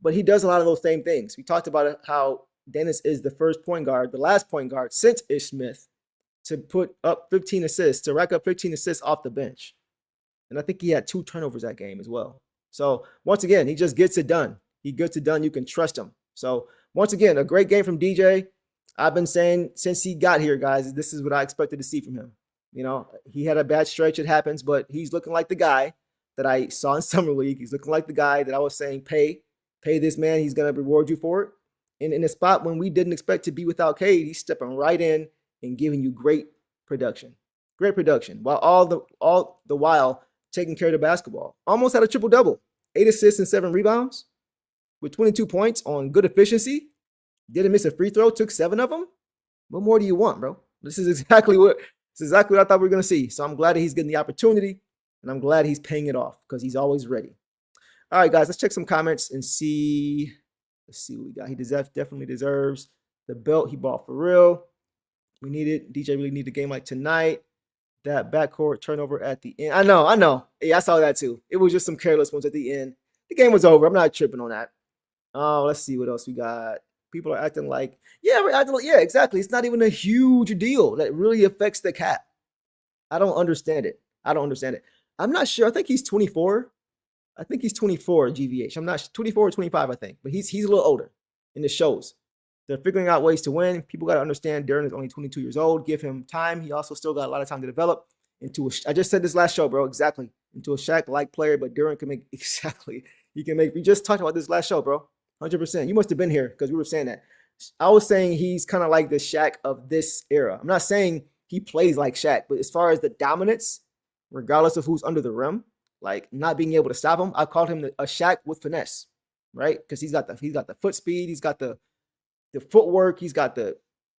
But he does a lot of those same things. We talked about how Daniss is the first point guard, the last point guard since Ish Smith, to put up 15 assists, to rack up 15 assists off the bench. And I think he had 2 turnovers that game as well. So once again, he just gets it done. He gets it done. You can trust him. So once again, a great game from DJ. I've been saying since he got here, guys, this is what I expected to see from him. You know, he had a bad stretch. It happens, but he's looking like the guy that I saw in Summer League. He's looking like the guy that I was saying, pay this man. He's going to reward you for it. And in a spot when we didn't expect to be without Cade, he's stepping right in and giving you great production. Great production. While all the while taking care of the basketball. Almost had a triple-double. 8 assists and 7 rebounds with 22 points on good efficiency. Didn't miss a free throw, took 7 of them. What more do you want, bro? This is exactly what I thought we were going to see. So I'm glad that he's getting the opportunity, and I'm glad he's paying it off because he's always ready. All right, guys, let's check some comments and see. Let's see what we got. He definitely deserves the belt. He bought for real. We need it. DJ really need a game like tonight. That backcourt turnover at the end. I know. Yeah, I saw that too. It was just some careless ones at the end. The game was over. I'm not tripping on that. Let's see what else we got. People are acting like, yeah, exactly. It's not even a huge deal that really affects the cap. I don't understand it. I'm not sure. I think he's 24. I think he's 24 GVH. I'm not 24 or 25, I think. But he's a little older in the shows. They're figuring out ways to win. People got to understand Duren is only 22 years old. Give him time. He also still got a lot of time to develop into I just said this last show, bro. Exactly. Into a Shaq-like player, but Duren can make we just talked about this last show, bro. 100%. You must have been here because we were saying that. I was saying he's kind of like the Shaq of this era. I'm not saying he plays like Shaq, but as far as the dominance, regardless of who's under the rim, like not being able to stop him, I called him a Shaq with finesse, right? Because he's got the foot speed, he's got the footwork, he's got the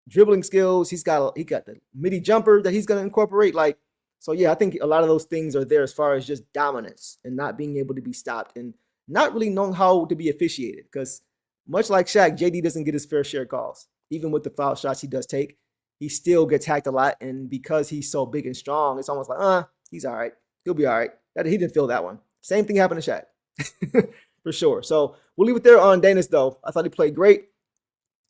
dribbling skills, he got the midi jumper that he's gonna incorporate. Like, so yeah, I think a lot of those things are there as far as just dominance and not being able to be stopped and not really knowing how to be officiated. Because much like Shaq, JD doesn't get his fair share of calls. Even with the foul shots he does take, he still gets hacked a lot. And because he's so big and strong, it's almost like, he's all right. He'll be all right. He didn't feel that one. Same thing happened to Shaq. For sure. So we'll leave it there on Daniss, though. I thought he played great.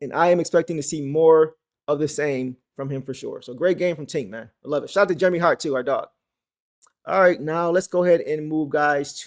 And I am expecting to see more of the same from him for sure. So great game from Tink, man. I love it. Shout out to Jeremy Hart, too, our dog. All right, now let's go ahead and move, guys,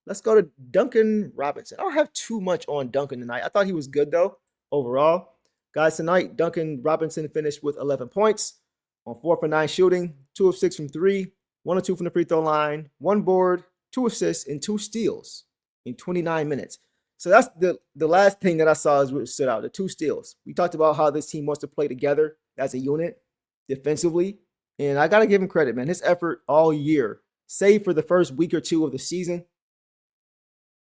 let's go to Duncan Robinson. I don't have too much on Duncan tonight. I thought he was good, though, overall. Guys, tonight, Duncan Robinson finished with 11 points on 4 for 9 shooting, 2 of 6 from 3, 1 of 2 from the free throw line, 1 board, 2 assists, and 2 steals in 29 minutes. So that's the last thing that I saw is what stood out, the 2 steals. We talked about how this team wants to play together as a unit defensively, and I got to give him credit, man. His effort all year, save for the first week or 2 of the season,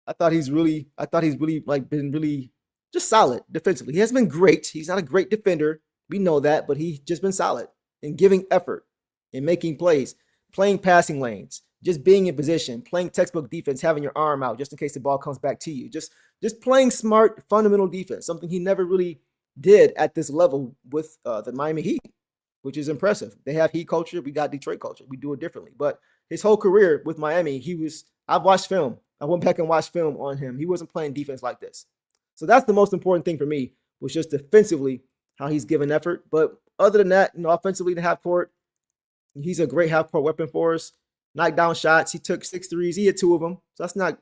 I thought he's really like been really just solid defensively. He hasn't been great. He's not a great defender. We know that, but he's just been solid in giving effort, in making plays, playing passing lanes, just being in position, playing textbook defense, having your arm out just in case the ball comes back to you. Just playing smart, fundamental defense, something he never really did at this level with the Miami Heat, which is impressive. They have Heat culture. We got Detroit culture. We do it differently. But his whole career with Miami, I've watched film. I went back and watched film on him. He wasn't playing defense like this. So that's the most important thing for me, was just defensively how he's given effort. But other than that, offensively in the half court, he's a great half court weapon for us. Knocked down shots. He took 6 threes. He hit 2 of them. So that's not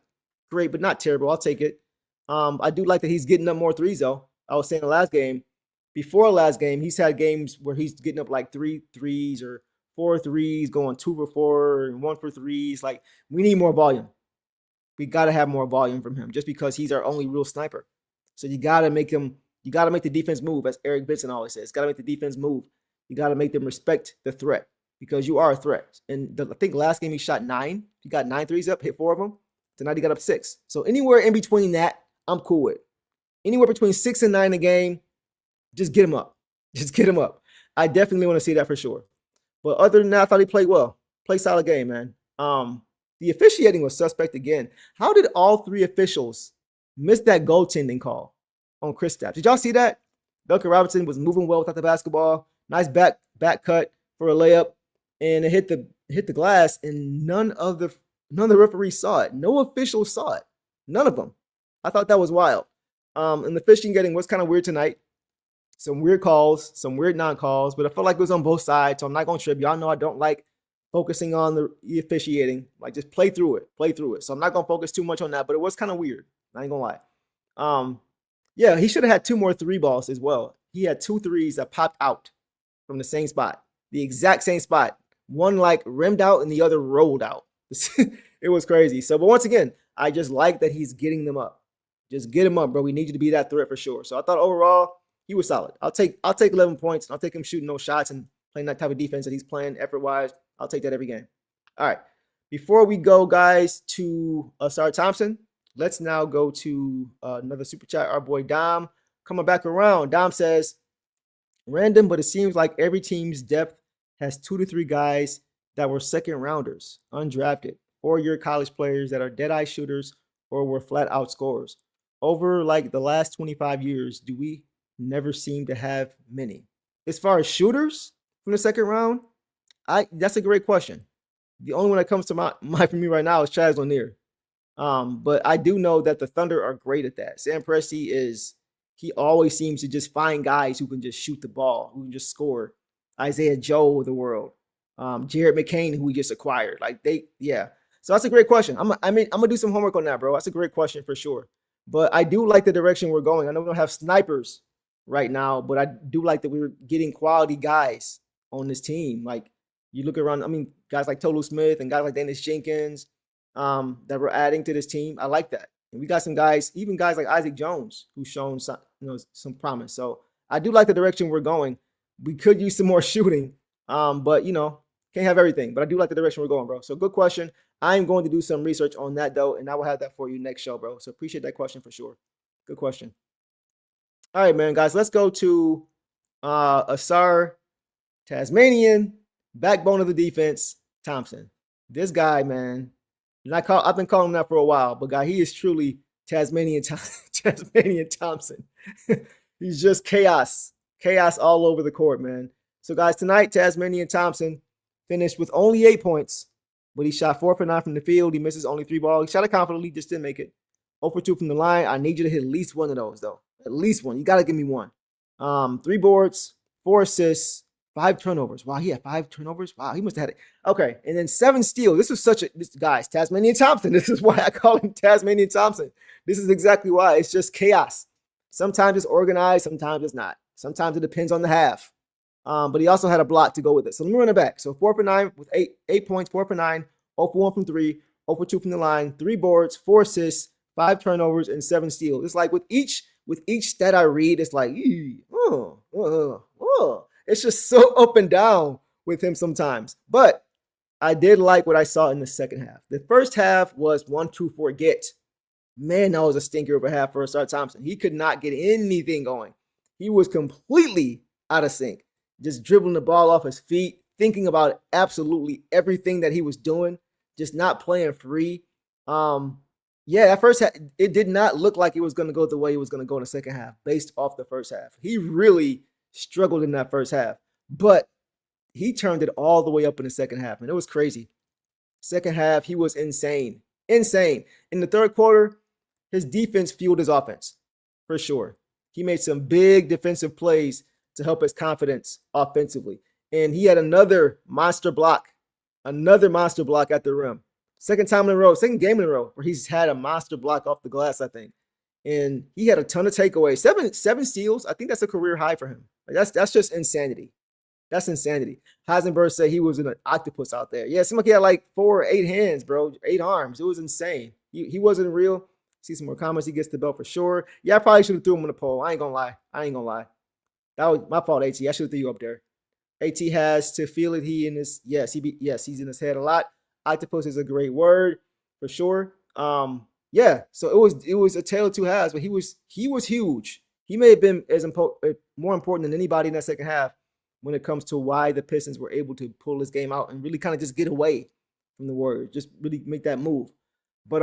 great, but not terrible. I'll take it. I do like that he's getting up more threes, though. I was saying before last game, he's had games where he's getting up like 3 threes or 4 threes, going 2 for 4 and 1 for 3s. Like, we need more volume. We got to have more volume from him just because he's our only real sniper. So you got to make the defense move, as Eric Vincent always says. Got to make the defense move. You got to make them respect the threat because you are a threat. And I think last game he shot 9. He got 9 threes up, hit 4 of them. Tonight he got up 6. So anywhere in between that, I'm cool with. Anywhere between 6 and 9 a game, just get him up. Just get him up. I definitely want to see that for sure. But other than that, I thought he played well. Played solid game, man. The officiating was suspect again. How did all 3 officials miss that goaltending call on Kristaps? Did y'all see that? Duncan Robinson was moving well without the basketball. Nice back cut for a layup, and it hit the glass, and none of the referees saw it. No officials saw it. None of them. I thought that was wild. And the officiating was kind of weird tonight. Some weird calls, some weird non-calls, but I felt like it was on both sides, so I'm not going to trip. Y'all know I don't like focusing on the officiating. Like, just play through it. So I'm not going to focus too much on that, but it was kind of weird. I ain't going to lie. Yeah, he should have had 2 more 3 balls as well. He had 2 threes that popped out from the same spot, the exact same spot. One like rimmed out and the other rolled out. It was crazy. So, but once again, I just like that he's getting them up. Just get him up, bro. We need you to be that threat for sure. So I thought overall he was solid. I'll take 11 points. I'll take him shooting no shots and playing that type of defense that he's playing effort-wise. I'll take that every game. All right. Before we go, guys, to Asar Thompson, let's now go to another super chat. Our boy Dom coming back around. Dom says, random, but it seems like every team's depth has 2 to 3 guys that were second rounders, undrafted, 4-year college players that are dead-eye shooters or were flat-out scorers. Over like the last 25 years, do we never seem to have many? As far as shooters from the second round, that's a great question. The only one that comes to mind for me right now is Chaz Lanier. But I do know that the Thunder are great at that. Sam Presti he always seems to just find guys who can just shoot the ball, who can just score. Isaiah Joe of the world. Jared McCain, who we just acquired. So that's a great question. I'm gonna do some homework on that, bro. That's a great question for sure. But I do like the direction we're going. I know we don't have snipers right now, but I do like that we're getting quality guys on this team. Like you look around, guys like Tolu Smith and guys like Daniss Jenkins that we're adding to this team. I like that. And we got some guys, even guys like Isaac Jones, who's shown some promise. So I do like the direction we're going. We could use some more shooting, but can't have everything. But I do like the direction we're going, bro. So good question. I'm going to do some research on that though, and I will have that for you next show, bro. So appreciate that question for sure. Good question. All right, man, guys, let's go to Asar Tasmanian, backbone of the defense, Thompson. This guy, man, I've been calling him that for a while, but guy, he is truly Tasmanian Thompson. He's just chaos all over the court, man. So guys, tonight Tasmanian Thompson finished with only 8 points, but he shot 4 for 9 from the field. He misses only 3 balls. He shot it confidently, just didn't make it. 0 for 2 from the line. I need you to hit at least one of those, though. At least one. You got to give me one. 3 boards, 4 assists, 5 turnovers. Wow, he had 5 turnovers? Wow, he must have had it. Okay, and then 7 steals. Guys, Tasmanian Thompson. This is why I call him Tasmanian Thompson. This is exactly why. It's just chaos. Sometimes it's organized, sometimes it's not. Sometimes it depends on the half. But he also had a block to go with it. So let me run it back. So 4 for 9 with 8 points, 4 for 9, 0 for 1 from 3, 0 for 2 from the line, 3 boards, 4 assists, 5 turnovers, and 7 steals. It's like with each stat I read, it's like, it's just so up and down with him sometimes. But I did like what I saw in the second half. The first half was 1-2 forget. Man, that was a stinker of a half for Asar Thompson. He could not get anything going. He was completely out of sync. Just dribbling the ball off his feet, thinking about absolutely everything that he was doing, just not playing free. At first, it did not look like it was going to go the way it was going to go in the second half based off the first half. He really struggled in that first half, but he turned it all the way up in the second half, and it was crazy. Second half, he was insane. In the third quarter, his defense fueled his offense, for sure. He made some big defensive plays to help his confidence offensively. And he had another monster block at the rim. Second game in a row where he's had a monster block off the glass, I think. And he had a ton of takeaways. Seven steals. I think that's a career high for him. Like that's just insanity. That's insanity. Heisenberg said he was an octopus out there. Yeah, it seemed like he had like 4 or 8 hands, bro. 8 arms. It was insane. He wasn't real. See some more comments. He gets the belt for sure. Yeah, I probably should have threw him on the pole. I ain't gonna lie. That was my fault, AT. I should have threw you up there. AT has to feel it. He's in his head a lot. Octopus is a great word for sure. So it was a tale of two halves, but he was huge. He may have been more important than anybody in that second half when it comes to why the Pistons were able to pull this game out and really kind of just get away from the Warriors, just really make that move. But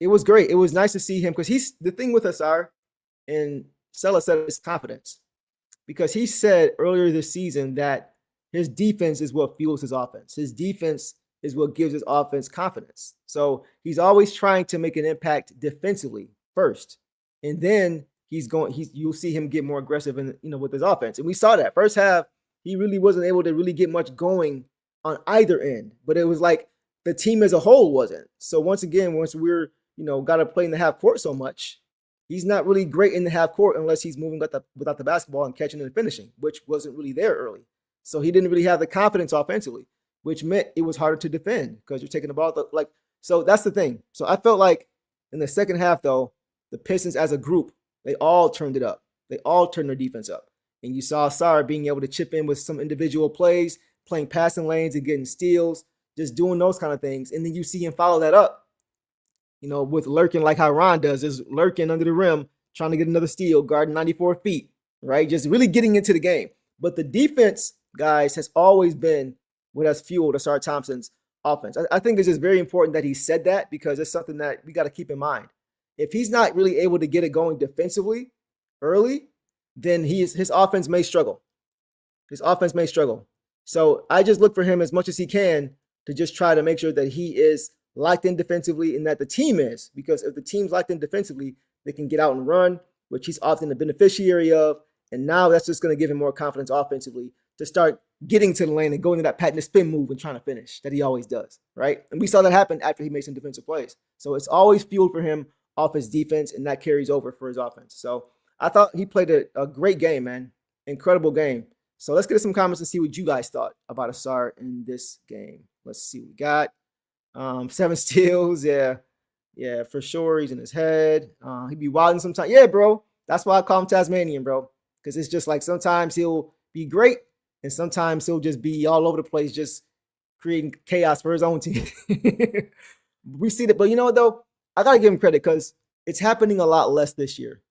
it was great. It was nice to see him because he's the thing with Asar, and Sella said his confidence, because he said earlier this season that his defense is what fuels his offense. His defense is what gives his offense confidence. So he's always trying to make an impact defensively first, and then you'll see him get more aggressive with his offense. And we saw that first half, he really wasn't able to really get much going on either end, but it was like the team as a whole wasn't. So once we're got to play in the half court so much, He's not really great in the half court unless he's moving without the basketball and catching and finishing, which wasn't really there early. So he didn't really have the confidence offensively, which meant it was harder to defend because you're taking the ball. So that's the thing. So I felt like in the second half, though, the Pistons as a group, they all turned it up. They all turned their defense up. And you saw Sarr being able to chip in with some individual plays, playing passing lanes and getting steals, just doing those kind of things. And then you see him follow that up, with lurking like how Ron does, is lurking under the rim, trying to get another steal, guarding 94 feet, right? Just really getting into the game. But the defense, guys, has always been what has fueled Ausar Thompson's offense. I think it's just very important that he said that because it's something that we got to keep in mind. If he's not really able to get it going defensively early, then his offense may struggle. His offense may struggle. So I just look for him as much as he can to just try to make sure that he is locked in defensively and that the team is, because if the team's locked in defensively, they can get out and run, which he's often the beneficiary of. And now that's just going to give him more confidence offensively to start getting to the lane and going to that patent and spin move and trying to finish that he always does, right? And we saw that happen after he made some defensive plays. So it's always fueled for him off his defense, and that carries over for his offense. So I thought he played a great game, man. Incredible game. So let's get to some comments and see what you guys thought about Ausar in this game. Let's see what we got. 7 steals, yeah, for sure. He's in his head. He'd be wilding sometimes. Yeah, bro. That's why I call him Tasmanian, bro. Because it's just like sometimes he'll be great, and sometimes he'll just be all over the place, just creating chaos for his own team. We see that, but you know what though? I gotta give him credit because it's happening a lot less this year.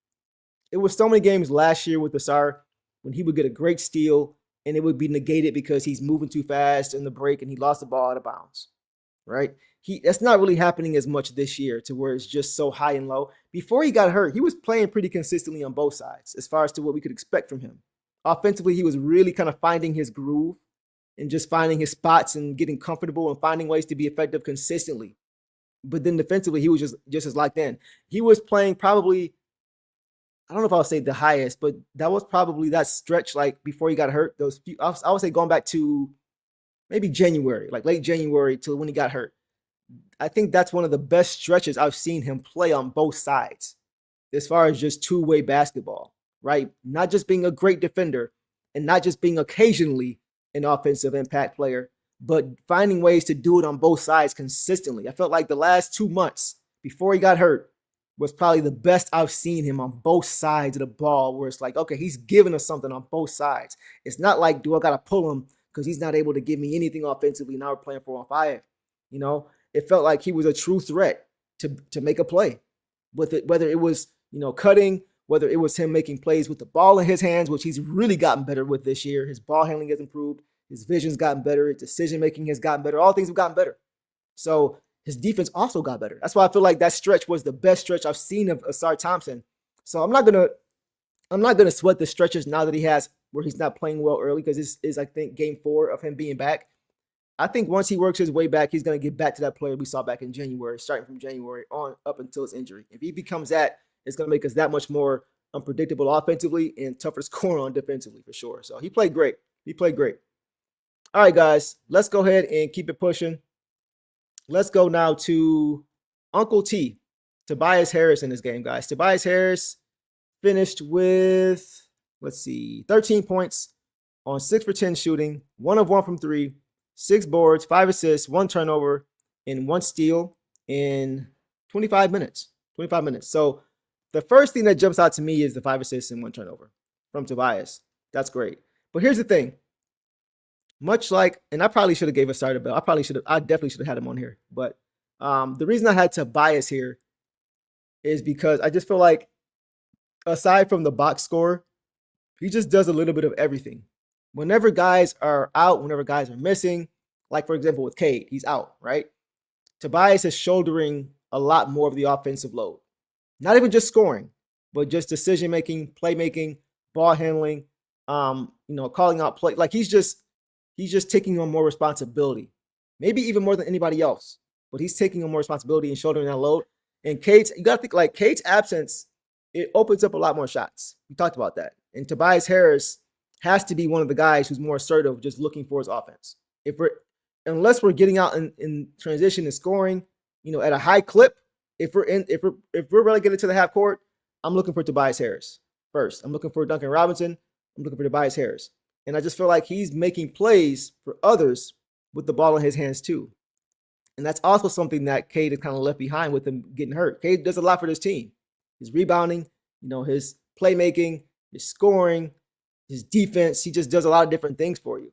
It was so many games last year with Ausar when he would get a great steal and it would be negated because he's moving too fast in the break and he lost the ball out of bounds. Right? That's not really happening as much this year to where it's just so high and low. Before he got hurt, he was playing pretty consistently on both sides as far as to what we could expect from him. Offensively, he was really kind of finding his groove and just finding his spots and getting comfortable and finding ways to be effective consistently. But then defensively, he was just as locked in. He was playing probably, I don't know if I'll say the highest, but that was probably that stretch like before he got hurt. Those few, I would say going back to maybe January, like late January till when he got hurt. I think that's one of the best stretches I've seen him play on both sides as far as just two-way basketball, right? Not just being a great defender and not just being occasionally an offensive impact player, but finding ways to do it on both sides consistently. I felt like the last 2 months before he got hurt was probably the best I've seen him on both sides of the ball, where it's like, okay, he's giving us something on both sides. It's not like, do I got to pull him because he's not able to give me anything offensively. Now we're playing 4-on-5. It felt like he was a true threat to make a play with it, whether it was, cutting, whether it was him making plays with the ball in his hands, which he's really gotten better with this year. His ball handling has improved. His vision's gotten better. His decision-making has gotten better. All things have gotten better. So his defense also got better. That's why I feel like that stretch was the best stretch I've seen of Ausar Thompson. So I'm not gonna sweat the stretches now that he has where he's not playing well early, because this is, I think, game 4 of him being back. I think once he works his way back, he's going to get back to that player we saw back in January, starting from January on up until his injury. If he becomes that, it's going to make us that much more unpredictable offensively and tougher to score on defensively for sure. So he played great. All right, guys, let's go ahead and keep it pushing. Let's go now to Uncle T, Tobias Harris in this game, guys. Tobias Harris finished with, 13 points on 6 for 10 shooting, 1 of 1 from 3, 6 boards, 5 assists, 1 turnover, and 1 steal in 25 minutes. So the first thing that jumps out to me is the 5 assists and 1 turnover from Tobias. That's great. But here's the thing. Much like, and I probably should have gave a starter bell. I definitely should have had him on here. But the reason I had Tobias here is because I just feel like, aside from the box score, he just does a little bit of everything. Whenever guys are out, whenever guys are missing, like for example with Cade, he's out, right? Tobias is shouldering a lot more of the offensive load. Not even just scoring, but just decision-making, playmaking, ball handling, calling out play. Like he's just taking on more responsibility. Maybe even more than anybody else. But he's taking on more responsibility and shouldering that load. And you gotta think like Cade's absence, it opens up a lot more shots. We talked about that. And Tobias Harris has to be one of the guys who's more assertive, just looking for his offense. Unless we're getting out in transition and scoring, at a high clip, if we're relegated to the half court, I'm looking for Tobias Harris first. I'm looking for Duncan Robinson. I'm looking for Tobias Harris. And I just feel like he's making plays for others with the ball in his hands too. And that's also something that Cade is kind of left behind with him getting hurt. Cade does a lot for this team. His rebounding, his playmaking, his scoring, his defense. He just does a lot of different things for you.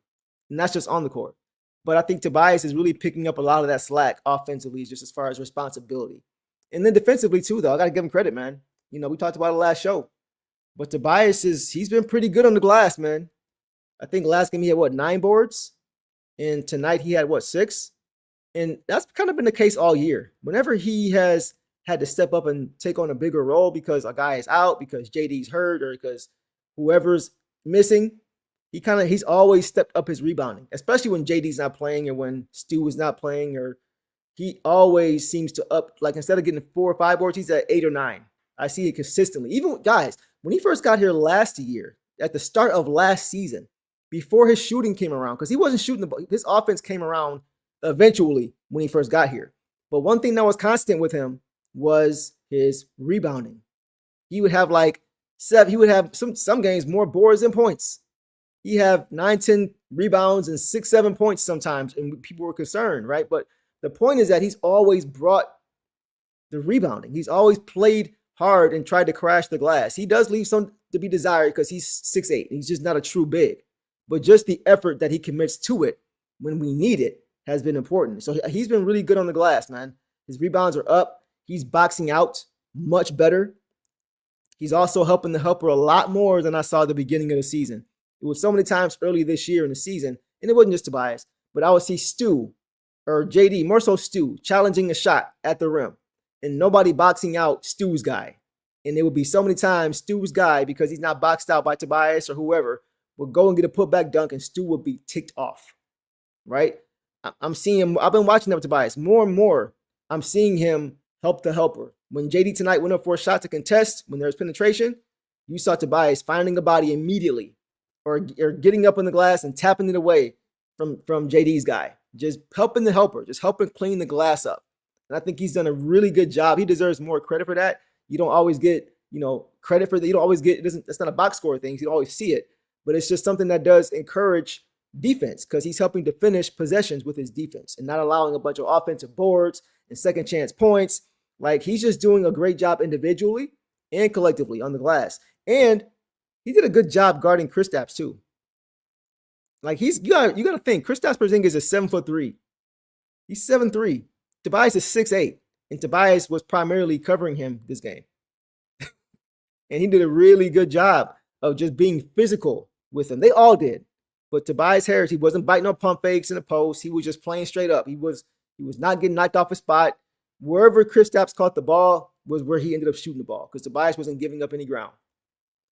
And that's just on the court. But I think Tobias is really picking up a lot of that slack offensively, just as far as responsibility. And then defensively too, though. I got to give him credit, man. We talked about it last show. But Tobias he's been pretty good on the glass, man. I think last game he had 9 boards? And tonight he had 6? And that's kind of been the case all year. Whenever he has had to step up and take on a bigger role because a guy is out, because JD's hurt, or because whoever's missing, he's always stepped up his rebounding, especially when JD's not playing or when Stu is not playing, or he always seems to up, like instead of getting 4 or 5 boards, he's at 8 or 9. I see it consistently. Even guys, when he first got here last year, at the start of last season, before his shooting came around, because he wasn't shooting the ball, his offense came around eventually when he first got here. But one thing that was constant with him was his rebounding. He would have some games more boards than points. He have 9, 10 rebounds and 6, 7 points sometimes, and people were concerned, right? But the point is that he's always brought the rebounding. He's always played hard and tried to crash the glass. He does leave some to be desired because he's 6'8". He's just not a true big. But just the effort that he commits to it when we need it has been important. So he's been really good on the glass, man. His rebounds are up. He's boxing out much better. He's also helping the helper a lot more than I saw at the beginning of the season. It was so many times early this year in the season, and it wasn't just Tobias, but I would see Stu or JD, more so Stu, challenging a shot at the rim and nobody boxing out Stu's guy. And it would be so many times Stu's guy, because he's not boxed out by Tobias or whoever, would go and get a putback dunk and Stu would be ticked off, right? I'm seeing him. I've been watching that with Tobias more and more. I'm seeing him help the helper. When JD tonight went up for a shot to contest, when there was penetration, you saw Tobias finding a body immediately or getting up on the glass and tapping it away from JD's guy. Just helping the helper, just helping clean the glass up. And I think he's done a really good job. He deserves more credit for that. You don't always get, credit for that. You don't always get, it's not a box score thing. You don't always see it, but it's just something that does encourage defense, because he's helping to finish possessions with his defense and not allowing a bunch of offensive boards and second chance points. Like, he's just doing a great job individually and collectively on the glass. And he did a good job guarding Kristaps too. Like, you gotta think, Kristaps Porzingis is 7'3". He's 7'3". Tobias is 6'8", and Tobias was primarily covering him this game. And he did a really good job of just being physical with him. They all did. But Tobias Harris, he wasn't biting on pump fakes in the post. He was just playing straight up. He was not getting knocked off his spot. Wherever Kristaps caught the ball was where he ended up shooting the ball, because Tobias wasn't giving up any ground.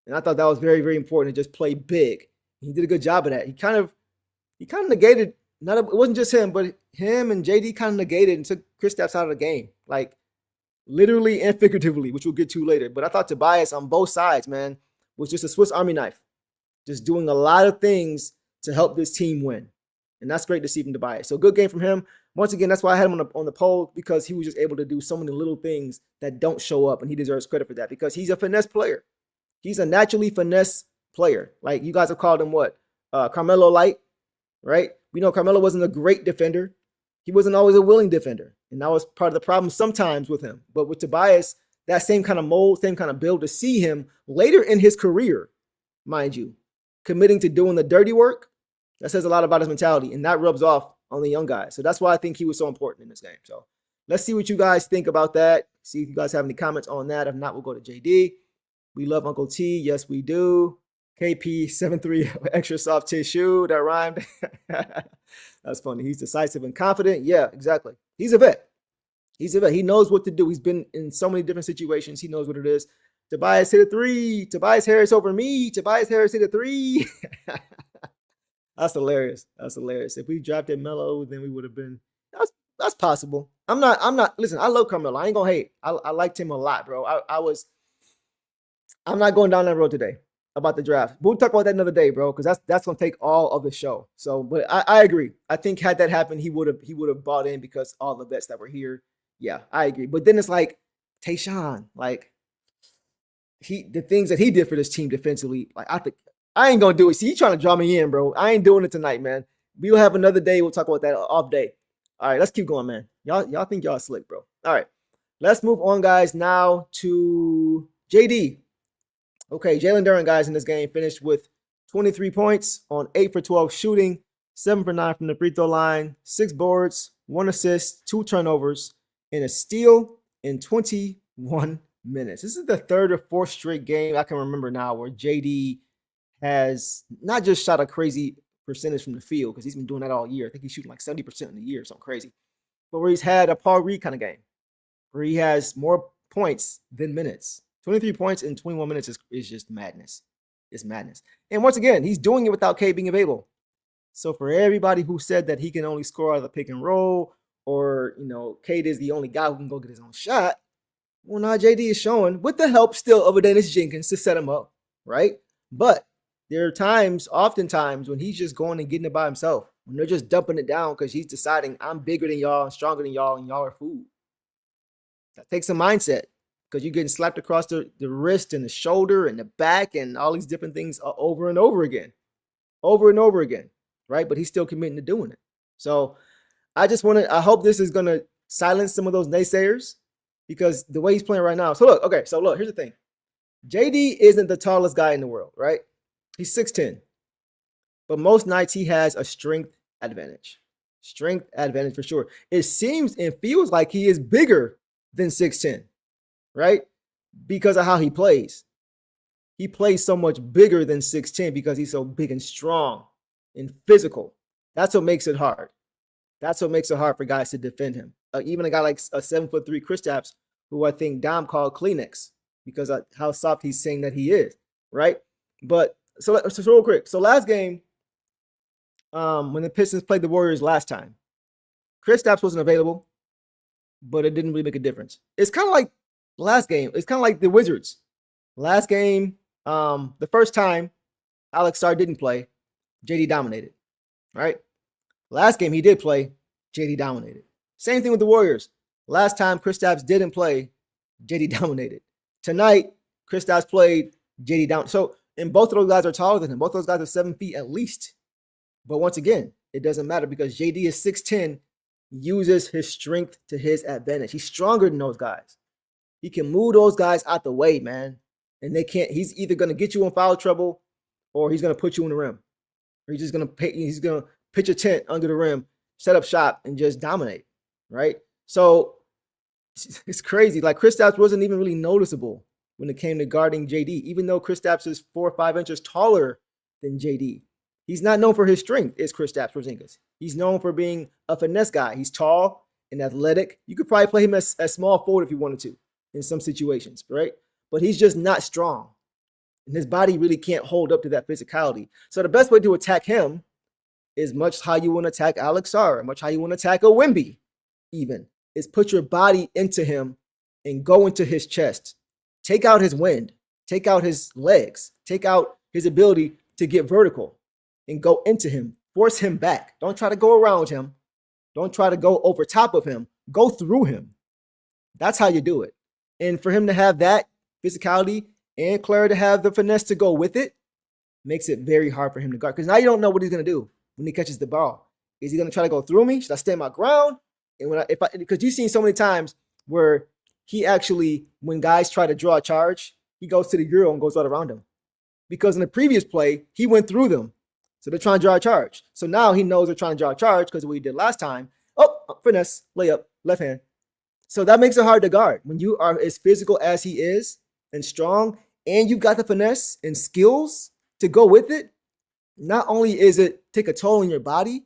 And I thought that was very, very important to just play big. He did a good job of that. He kind of negated, it wasn't just him, but him and JD kind of negated and took Kristaps out of the game, like literally and figuratively, which we'll get to later. But I thought Tobias on both sides, man, was just a Swiss Army knife, just doing a lot of things to help this team win. And that's great to see from Tobias. So good game from him. Once again, that's why I had him on the poll, because he was just able to do so many little things that don't show up, and he deserves credit for that, because he's a finesse player. He's a naturally finesse player. Like, you guys have called him what? Carmelo Light, right? We know Carmelo wasn't a great defender. He wasn't always a willing defender. And that was part of the problem sometimes with him. But with Tobias, that same kind of mold, same kind of build, to see him later in his career, mind you, committing to doing the dirty work, that says a lot about his mentality, and that rubs off on the young guys. So that's why I think he was so important in this game. So let's see what you guys think about that. See if you guys have any comments on that. If not, we'll go to JD. We love Uncle T. Yes, we do. KP73, extra soft tissue. That rhymed. That's funny. He's decisive and confident. Yeah, exactly. He's a vet. He knows what to do. He's been in so many different situations. He knows what it is. Tobias hit a 3. Tobias Harris over me. Tobias Harris hit a 3. That's hilarious. If we drafted Melo, then we would have been. That's possible. I'm not. Listen, I love Carmelo. I ain't gonna hate. I liked him a lot, bro. I'm not going down that road today about the draft. We'll talk about that another day, bro, because that's gonna take all of the show. So, but I agree. I think had that happened, he would have bought in, because all the vets that were here. Yeah, I agree. But then it's like Tayshaun, like, the things that he did for this team defensively, like I ain't gonna do it. See, you trying to draw me in, bro. I ain't doing it tonight, man. We'll have another day. We'll talk about that off day. All right, let's keep going, man. Y'all think y'all slick, bro. All right, let's move on, guys. Now to JD. Okay, Jalen Duren, guys, in this game finished with 23 points on 8 for 12 shooting, 7 for 9 from the free throw line, 6 boards, 1 assist, 2 turnovers, and a steal in 21 minutes. This is the third or fourth straight game I can remember now where JD has not just shot a crazy percentage from the field, because he's been doing that all year. I think he's shooting like 70% in the year, something crazy. But where he's had a Paul Reed kind of game, where he has more points than minutes. 23 points in 21 minutes is just madness. It's madness. And once again, he's doing it without Cade being available. So for everybody who said that he can only score out of the pick and roll, or, Cade is the only guy who can go get his own shot, well, now JD is showing, with the help still of a Daniss Jenkins to set him up, right? But there are oftentimes, when he's just going and getting it by himself, when they're just dumping it down because he's deciding, I'm bigger than y'all, I'm stronger than y'all, and y'all are food. That takes a mindset, because you're getting slapped across the wrist and the shoulder and the back and all these different things over and over again, right? But he's still committing to doing it. So I hope this is going to silence some of those naysayers, because the way he's playing right now. So look, here's the thing. JD isn't the tallest guy in the world, right? He's 6'10". But most nights he has a strength advantage. Strength advantage for sure. It seems and feels like he is bigger than 6'10", right? Because of how he plays. He plays so much bigger than 6'10" because he's so big and strong and physical. That's what makes it hard. That's what makes it hard for guys to defend him. Even a guy like a 7'3" Kristaps, who I think Dom called Kleenex because of how soft he's saying that he is, right? But so real quick. So last game, when the Pistons played the Warriors last time, Kristaps wasn't available, but it didn't really make a difference. It's kind of like last game. It's kind of like the Wizards. Last game, the first time Alex Sarr didn't play, JD dominated, right? Last game he did play, JD dominated. Same thing with the Warriors. Last time Kristaps didn't play, JD dominated. Tonight, Kristaps played, JD down. So, and both of those guys are taller than him. Both of those guys are 7 feet at least. But once again, it doesn't matter because JD is 6'10", uses his strength to his advantage. He's stronger than those guys. He can move those guys out the way, man. And they can't. He's either going to get you in foul trouble, or he's going to put you in the rim. Or he's going to pitch a tent under the rim, set up shop, and just dominate, right? So it's crazy. Like, Kristaps wasn't even really noticeable when it came to guarding JD, even though Kristaps is 4 or 5 inches taller than JD. He's not known for his strength, is Kristaps Porzingis. He's known for being a finesse guy. He's tall and athletic. You could probably play him as small forward if you wanted to in some situations, right? But he's just not strong. And his body really can't hold up to that physicality. So the best way to attack him is much how you want to attack Alex Sarr, much how you want to attack a Wemby even, is put your body into him and go into his chest. Take out his wind. Take out his legs. Take out his ability to get vertical and go into him. Force him back. Don't try to go around him. Don't try to go over top of him. Go through him. That's how you do it. And for him to have that physicality and Claire to have the finesse to go with it makes it very hard for him to guard. Because now you don't know what he's going to do when he catches the ball. Is he going to try to go through me? Should I stand my ground? And because you've seen so many times where he actually, when guys try to draw a charge, he goes to the Euro and goes right around them. Because in the previous play, he went through them. So they're trying to draw a charge. So now he knows they're trying to draw a charge because of what he did last time. Oh, finesse, layup, left hand. So that makes it hard to guard. When you are as physical as he is and strong, and you've got the finesse and skills to go with it, not only is it take a toll on your body,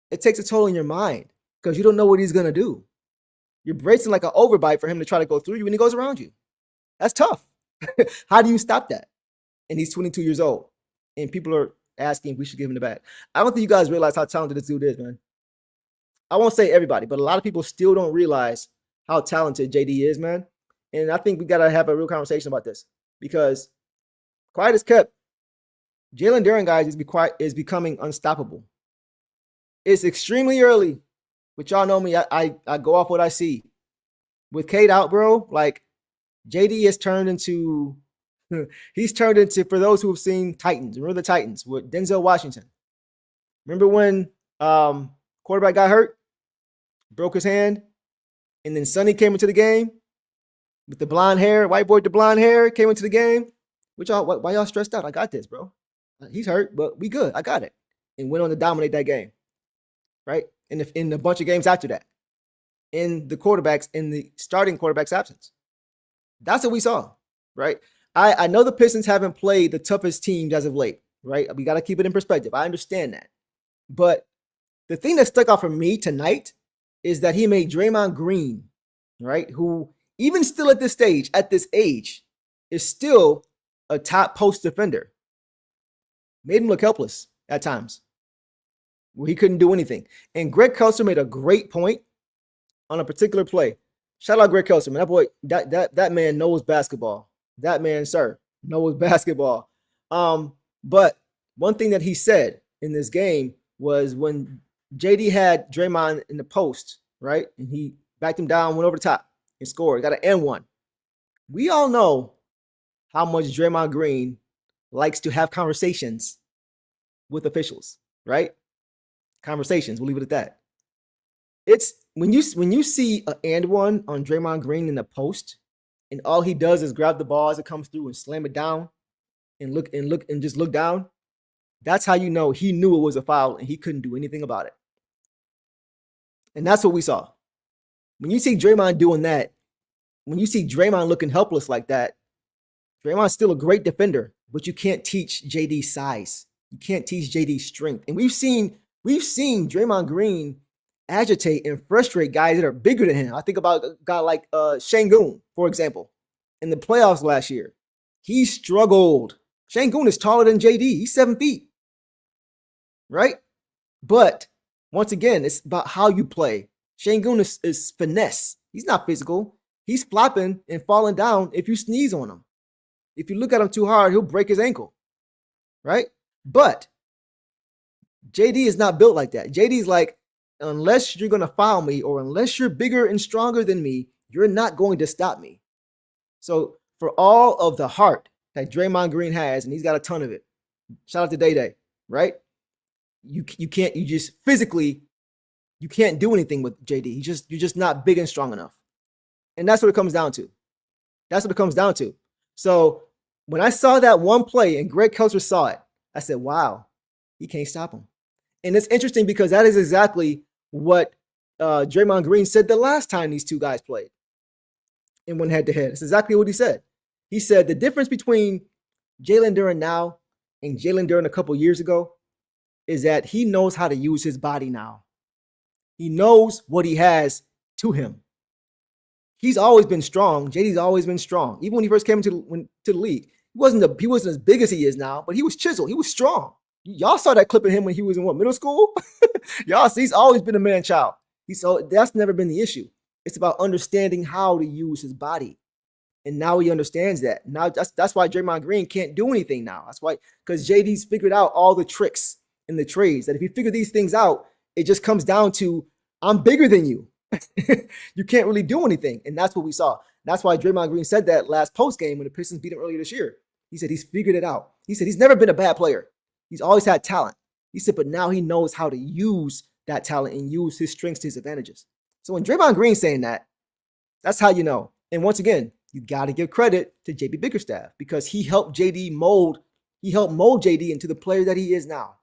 it takes a toll on your mind because you don't know what he's going to do. You're bracing like an overbite for him to try to go through you when he goes around you. That's tough. How do you stop that? And he's 22 years old, and people are asking if we should give him the bag. I don't think you guys realize how talented this dude is, man. I won't say everybody, but a lot of people still don't realize how talented JD is, man. And I think we got to have a real conversation about this because quiet as kept, Jalen Duren, guys, is becoming unstoppable. It's extremely early, but y'all know me. I go off what I see. With Cade out, bro, like JD has turned into He's turned into, for those who have seen Titans, remember the Titans with Denzel Washington. Remember when quarterback got hurt, broke his hand, and then Sonny came into the game with the blonde hair, white boy with the blonde hair came into the game. Why y'all stressed out? I got this, bro. He's hurt, but we good. I got it. And went on to dominate that game, right? In a bunch of games after that, in the starting quarterback's absence. That's what we saw, right? I know the Pistons haven't played the toughest teams as of late, right? We got to keep it in perspective. I understand that. But the thing that stuck out for me tonight is that he made Draymond Green, right, who even still at this age, is still a top post defender. Made him look helpless at times where he couldn't do anything. And Greg Kelser made a great point on a particular play. Shout out Greg Kelser, man. That boy, that man knows basketball. That man, sir, knows basketball. But one thing that he said in this game was when JD had Draymond in the post, right? And he backed him down, went over the top and scored. Got an N1. We all know how much Draymond Green likes to have conversations with officials, right? Conversations, we'll leave it at that. It's when you see an and one on Draymond Green in the post, and all he does is grab the ball as it comes through and slam it down and look and just look down. That's how you know he knew it was a foul and he couldn't do anything about it. And that's what we saw. When you see Draymond doing that, when you see Draymond looking helpless like that, Draymond's still a great defender, but you can't teach JD's size. You can't teach JD's strength. And we've seen Draymond Green agitate and frustrate guys that are bigger than him. I think about a guy like Şengün, for example, in the playoffs last year. He struggled. Şengün is taller than JD. He's 7 feet, right? But once again, it's about how you play. Şengün is finesse. He's not physical. He's flopping and falling down if you sneeze on him. If you look at him too hard, he'll break his ankle, right? But JD is not built like that. JD's like, unless you're going to foul me or unless you're bigger and stronger than me, you're not going to stop me. So for all of the heart that Draymond Green has, and he's got a ton of it, shout out to Day-Day, right? You can't do anything with JD. You're just not big and strong enough. And that's what it comes down to. That's what it comes down to. So when I saw that one play and Greg Kelser saw it, I said, wow, he can't stop him. And it's interesting because that is exactly what Draymond Green said the last time these two guys played and went head-to-head. It's exactly what he said. He said the difference between Jalen Duren now and Jalen Duren a couple years ago is that he knows how to use his body now. He knows what he has to him. He's always been strong. JD's always been strong. Even when he first came to the league, he wasn't as big as he is now, but he was chiseled. He was strong. Y'all saw that clip of him when he was in middle school? Y'all see, he's always been a man-child. That's never been the issue. It's about understanding how to use his body. And now he understands that. Now that's why Draymond Green can't do anything now. That's why, because JD's figured out all the tricks and the trades. That if you figure these things out, it just comes down to, I'm bigger than you. You can't really do anything. And that's what we saw. That's why Draymond Green said that last post game when the Pistons beat him earlier this year. He said he's figured it out. He said he's never been a bad player. He's always had talent. He said, but now he knows how to use that talent and use his strengths to his advantages. So when Draymond Green's saying that, that's how you know. And once again, you got to give credit to JB Bickerstaff because he helped mold JD into the player that he is now.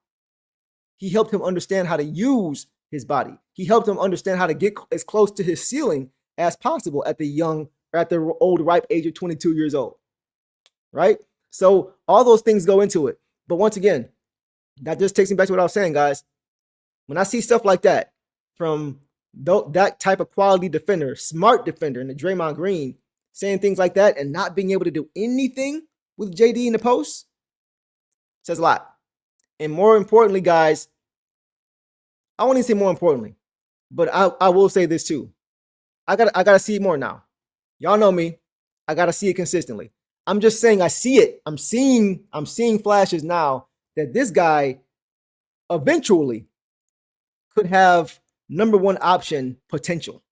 He helped him understand how to use his body. He helped him understand how to get as close to his ceiling as possible at the old, ripe age of 22 years old, right? So all those things go into it. But once again, that just takes me back to what I was saying, guys. When I see stuff like that from that type of quality defender, smart defender in the Draymond Green, saying things like that and not being able to do anything with JD in the post, says a lot. And more importantly, guys, I won't even say more importantly, but I will say this too. I gotta see it more now. Y'all know me. I gotta see it consistently. I'm just saying I see it. I'm seeing flashes now that this guy eventually could have number one option potential.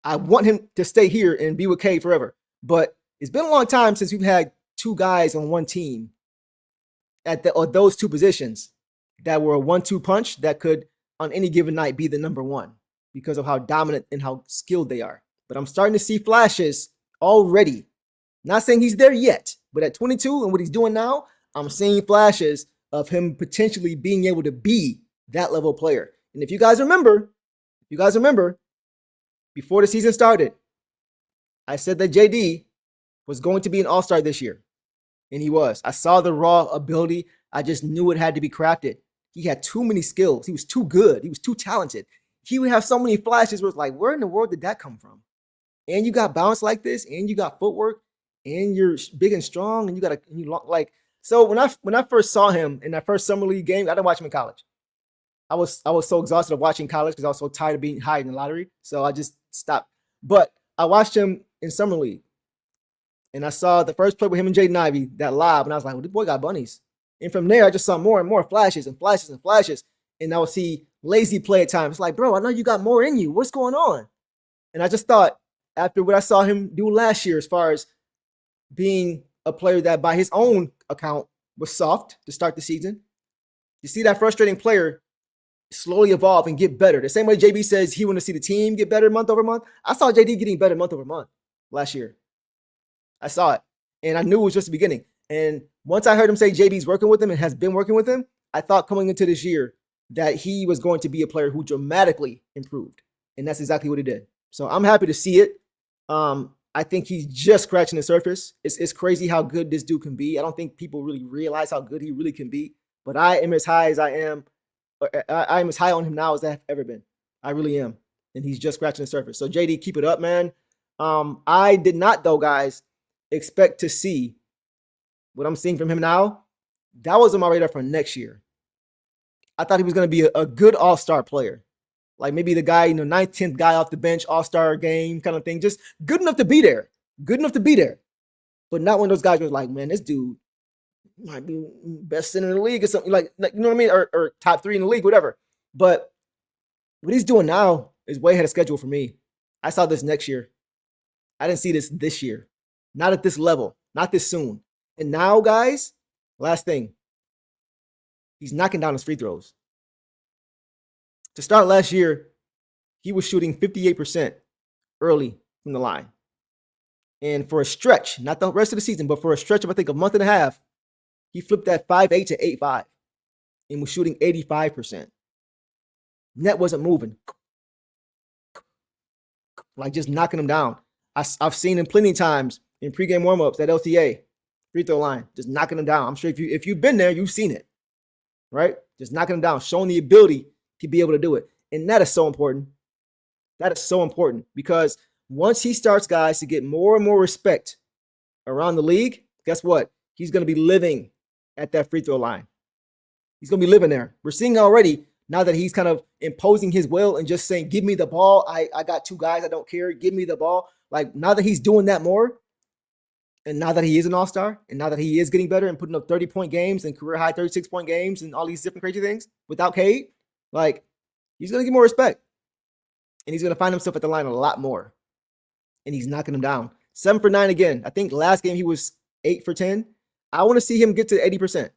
I want him to stay here and be with K forever. But it's been a long time since we've had two guys on one team or those two positions that were a 1-2 punch that could on any given night be the number one because of how dominant and how skilled they are. But I'm starting to see flashes already. Not saying he's there yet, but at 22 and what he's doing now, I'm seeing flashes of him potentially being able to be that level player. And if you guys remember, before the season started, I said that JD was going to be an all-star this year. And he was. I saw the raw ability. I just knew it had to be crafted. He had too many skills. He was too good. He was too talented. He would have so many flashes where it's like, where in the world did that come from? And you got balance like this, and you got footwork, and you're big and strong, and so when I first saw him in that first summer league game, I didn't watch him in college. I was so exhausted of watching college because I was so tired of being high in the lottery. So I just stopped. But I watched him in summer league. And I saw the first play with him and Jaden Ivey, that lob, and I was like, well, this boy got bunnies. And from there, I just saw more and more flashes and flashes and flashes. And I would see lazy play at times. It's like, bro, I know you got more in you. What's going on? And I just thought, after what I saw him do last year, as far as being a player that by his own account was soft to start the season, you see that frustrating player slowly evolve and get better. The same way JB says he want to see the team get better month over month. I saw JD getting better month over month last year. I saw it, and I knew it was just the beginning. And once I heard him say JB's working with him and has been working with him, I thought coming into this year that he was going to be a player who dramatically improved, and that's exactly what he did. So I'm happy to see it. I think he's just scratching the surface. It's crazy how good this dude can be. I don't think people really realize how good he really can be, but I am as high as I am. I am as high on him now as I've ever been. I really am, and he's just scratching the surface. So JD, keep it up, man. I did not, though, guys, expect to see what I'm seeing from him now. That was on my radar for next year. I thought he was going to be a good all-star player. Like maybe the guy, 9th, 10th guy off the bench, all-star game kind of thing. Just good enough to be there. Good enough to be there. But not one of those guys was like, man, this dude might be best center in the league or something. Like you know what I mean? Or top 3 in the league, whatever. But what he's doing now is way ahead of schedule for me. I saw this next year. I didn't see this year. Not at this level. Not this soon. And now, guys, last thing. He's knocking down his free throws. To start last year, he was shooting 58% early from the line. And for a stretch, not the rest of the season, but for a stretch of, I think, a month and a half, he flipped that 5.8 to 8.5 and was shooting 85%. Net wasn't moving. Like just knocking him down. I've seen him plenty of times in pregame warmups at LTA, free throw line, just knocking him down. I'm sure if you've been there, you've seen it, right? Just knocking him down, showing the ability to be able to do it. And that is so important. That is so important because once he starts, guys, to get more and more respect around the league, guess what? He's going to be living at that free throw line. He's going to be living there. We're seeing already now that he's kind of imposing his will and just saying, give me the ball. I got 2 guys. I don't care. Give me the ball. Like now that he's doing that more, and now that he is an all-star, and now that he is getting better and putting up 30-point games and career-high 36-point games and all these different crazy things without Cade, like he's going to get more respect. And he's going to find himself at the line a lot more. And he's knocking him down. 7 for 9 again. I think last game he was 8 for 10. I want to see him get to 80%.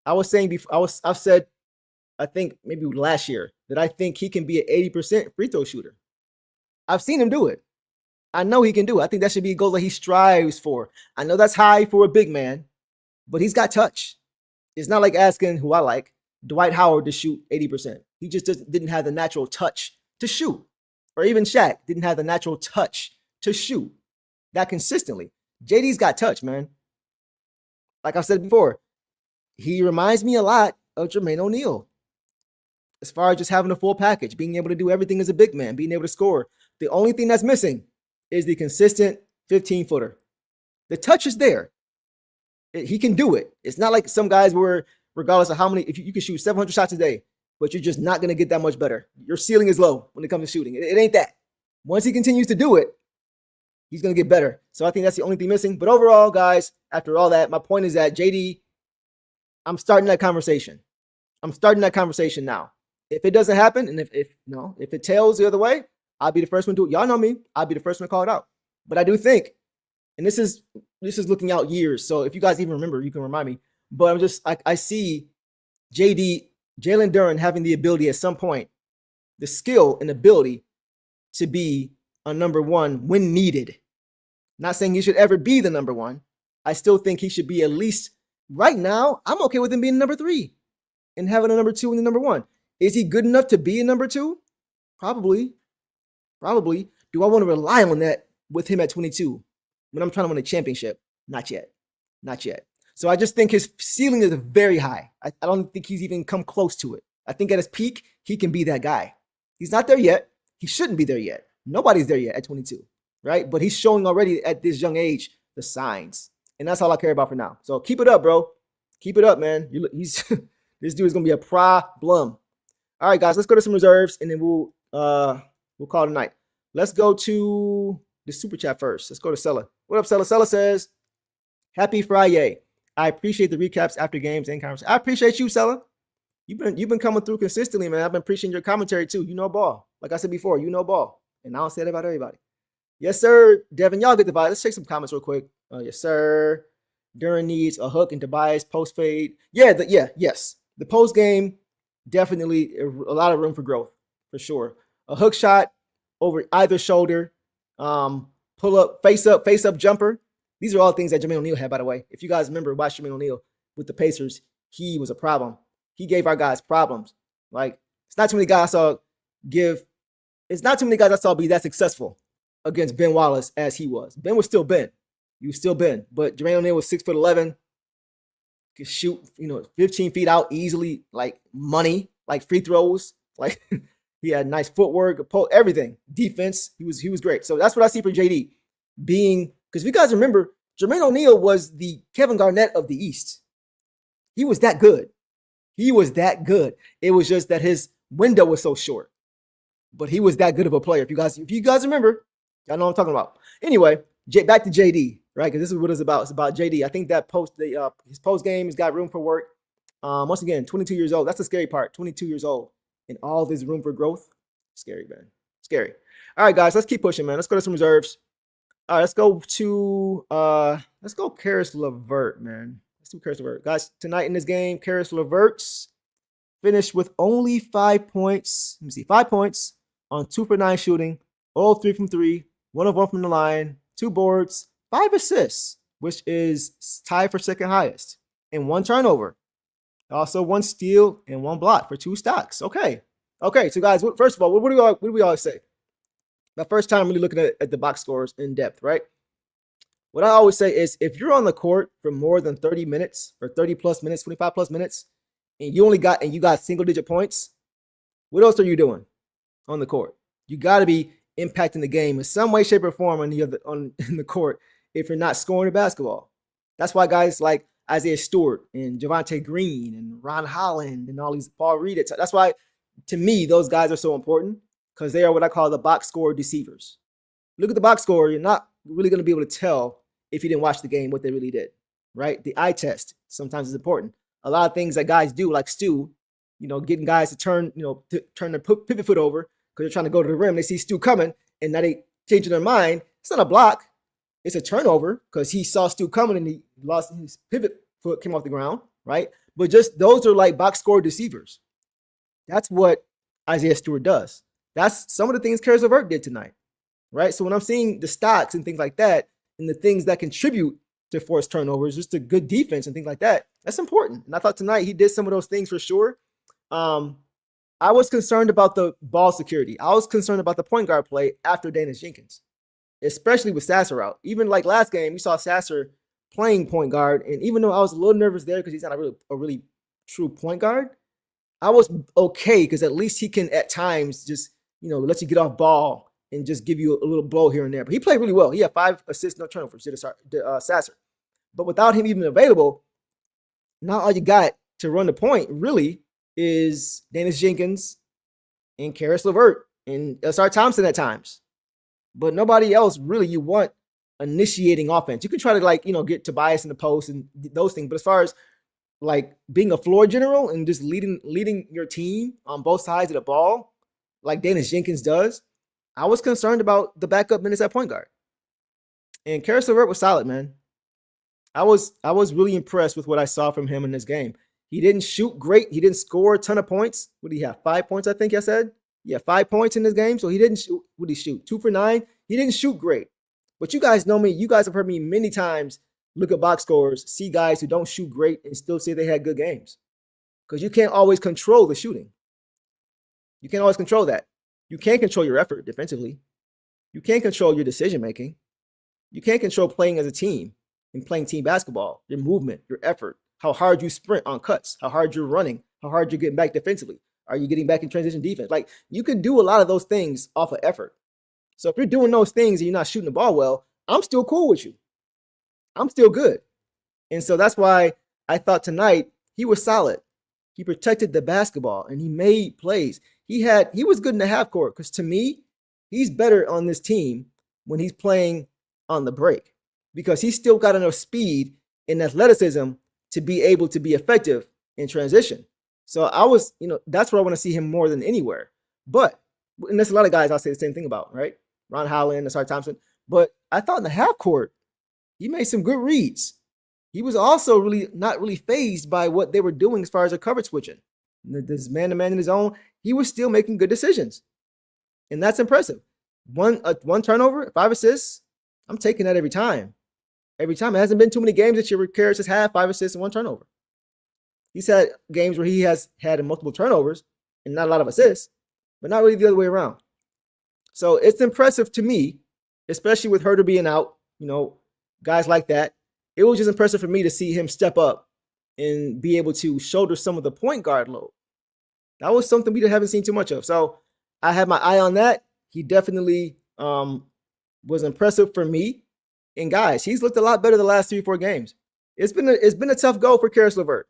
I was saying before, I've said, I think maybe last year, that I think he can be an 80% free throw shooter. I've seen him do it. I know he can do it. I think that should be a goal that he strives for. I know that's high for a big man, but he's got touch. It's not like asking who I like, Dwight Howard, to shoot 80%. He just didn't have the natural touch to shoot. Or even Shaq didn't have the natural touch to shoot that consistently. JD's got touch, man. Like I said before, he reminds me a lot of Jermaine O'Neal. As far as just having a full package, being able to do everything as a big man, being able to score. The only thing that's missing is the consistent 15-footer. The touch is there. He can do it. It's not like some guys where, regardless of how many, if you can shoot 700 shots a day, but you're just not going to get that much better. Your ceiling is low when it comes to shooting. It ain't that. Once he continues to do it, he's going to get better. So I think that's the only thing missing. But overall, guys, after all that, my point is that JD, I'm starting that conversation. I'm starting that conversation now. If it doesn't happen, and if it tails the other way, I'll be the first one to do it. Y'all know me. I'll be the first one to call it out. But I do think, and this is this is looking out years. So if you guys even remember, you can remind me. But I see Jalen Duren having the ability at some point, the skill and ability to be a number one when needed. Not saying he should ever be the number one. I still think he should be at least right now. I'm okay with him being number 3 and having a number 2 and the number 1. Is he good enough to be a number 2? Probably. Do I want to rely on that with him at 22 when I'm trying to win a championship? Not yet. So I just think his ceiling is very high. I don't think he's even come close to it. I think at his peak, he can be that guy. He's not there yet. He shouldn't be there yet. Nobody's there yet at 22, right? But he's showing already at this young age the signs. And that's all I care about for now. So keep it up, bro. Keep it up, man. This dude is going to be a problem. All right, guys, let's go to some reserves, and then we'll call it a night. Let's go to the super chat first. Let's go to Sella. What up, Sella? Sella says, happy Friday. I appreciate the recaps after games and conversations. I appreciate you, Sella. You've been coming through consistently, man. I've been appreciating your commentary too. You know ball. Like I said before, you know ball. And I don't say that about everybody. Yes, sir. Devin, y'all get the vibe. Let's check some comments real quick. Yes, sir. Duren needs a hook and Tobias post fade. Yes. The post game, definitely a lot of room for growth, for sure. A hook shot over either shoulder, pull up, face up jumper. These are all things that Jermaine O'Neal had, by the way. If you guys remember, watch Jermaine O'Neal with the Pacers, he was a problem. He gave our guys problems. Like, it's not too many guys I saw be that successful against Ben Wallace as he was. Ben was still Ben. He was still Ben. But Jermaine O'Neal was 6'11", could shoot, 15 feet out easily, like money, like free throws. Like, he had nice footwork, everything. Defense, he was great. So that's what I see for JD being, because if you guys remember, Jermaine O'Neal was the Kevin Garnett of the East. He was that good. It was just that his window was so short. But he was that good of a player. If you guys remember, y'all know what I'm talking about. Anyway, back to JD, right? Because this is what it's about. It's about JD. I think that his post game has got room for work. Once again, 22 years old. That's the scary part. 22 years old, and all this room for growth. Scary, man. Scary. All right, guys, let's keep pushing, man. Let's go to some reserves. All right, let's go Caris LeVert, man. Let's do Caris LeVert. Guys, tonight in this game, Caris LeVert finished with only 5 points. Let me see, 5 points on 2 for 9 shooting, all 3 from 3, 1 of 1 from the line, 2 boards, 5 assists, which is tied for second highest, and 1 turnover. Also 1 steal and 1 block for 2 stocks. Okay, so guys, first of all, what do we always say? My first time really looking at the box scores in depth, right? What I always say is if you're on the court for more than 30 minutes, or 30 plus minutes, 25 plus minutes, and you got single digit points, what else are you doing on the court? You got to be impacting the game in some way, shape, or form in the court if you're not scoring the basketball. That's why guys like Isaiah Stewart and Javonte Green and Ron Holland and all these Paul Reed, that's why to me those guys are so important, because they are what I call the box score deceivers. Look at the box score, you're not really going to be able to tell if you didn't watch the game what they really did, right? The eye test sometimes is important. A lot of things that guys do, like Stu, getting guys to turn their pivot foot over because they're trying to go to the rim. They see Stu coming, and now they changing their mind. It's not a block. It's a turnover because he saw Stu coming and he lost his pivot foot, came off the ground, right? But just those are like box score deceivers. That's what Isaiah Stewart does. That's some of the things Caris LeVert did tonight, right? So when I'm seeing the stocks and things like that, and the things that contribute to forced turnovers, just a good defense and things like that, that's important. And I thought tonight he did some of those things for sure. I was concerned about the ball security. I was concerned about the point guard play after Daniss Jenkins, especially with Sasser out. Even like last game, you saw Sasser playing point guard, and even though I was a little nervous there because he's not a really true point guard, I was okay because at least he can at times just let you get off ball and just give you a little blow here and there. But he played really well. He had 5 assists, no turnovers, Sasser. But without him even available, now all you got to run the point really is Daniss Jenkins and Caris LeVert and SR Thompson at times. But nobody else really you want initiating offense. You can try to get Tobias in the post and those things. But as far as like being a floor general and just leading your team on both sides of the ball, like Daniss Jenkins does, I was concerned about the backup minutes at point guard. And Caris LeVert was solid, man. I was really impressed with what I saw from him in this game. He didn't shoot great. He didn't score a ton of points. What did he have? 5 points, I think I said. Yeah, 5 points in this game. So he didn't shoot. What did he shoot? 2 for 9. He didn't shoot great. But you guys know me. You guys have heard me many times look at box scores, see guys who don't shoot great and still say they had good games. Because you can't always control the shooting. You can't always control that. You can't control your effort defensively. You can't control your decision making. You can't control playing as a team and playing team basketball, your movement, your effort, how hard you sprint on cuts, how hard you're running, how hard you're getting back defensively. Are you getting back in transition defense? Like, you can do a lot of those things off of effort. So if you're doing those things and you're not shooting the ball well, I'm still cool with you. I'm still good. And so that's why I thought tonight he was solid. He protected the basketball and he made plays. He was good in the half court because to me, he's better on this team when he's playing on the break because he's still got enough speed and athleticism to be able to be effective in transition. So that's where I want to see him more than anywhere. But, and there's a lot of guys I'll say the same thing about, right? Ron Holland, Asar Thompson. But I thought in the half court, he made some good reads. He was also not really fazed by what they were doing as far as their coverage switching. This man-to-man in his own, he was still making good decisions. And that's impressive. One turnover, 5 assists, I'm taking that every time. Every time. It hasn't been too many games that your Caris has had 5 assists and 1 turnover. He's had games where he has had multiple turnovers and not a lot of assists, but not really the other way around. So it's impressive to me, especially with Huerter being out, guys like that. It was just impressive for me to see him step up and be able to shoulder some of the point guard load. That was something we haven't seen too much of. So I had my eye on that. He definitely was impressive for me. And guys, he's looked a lot better the last 3-4 games. It's been a tough go for Caris LeVert.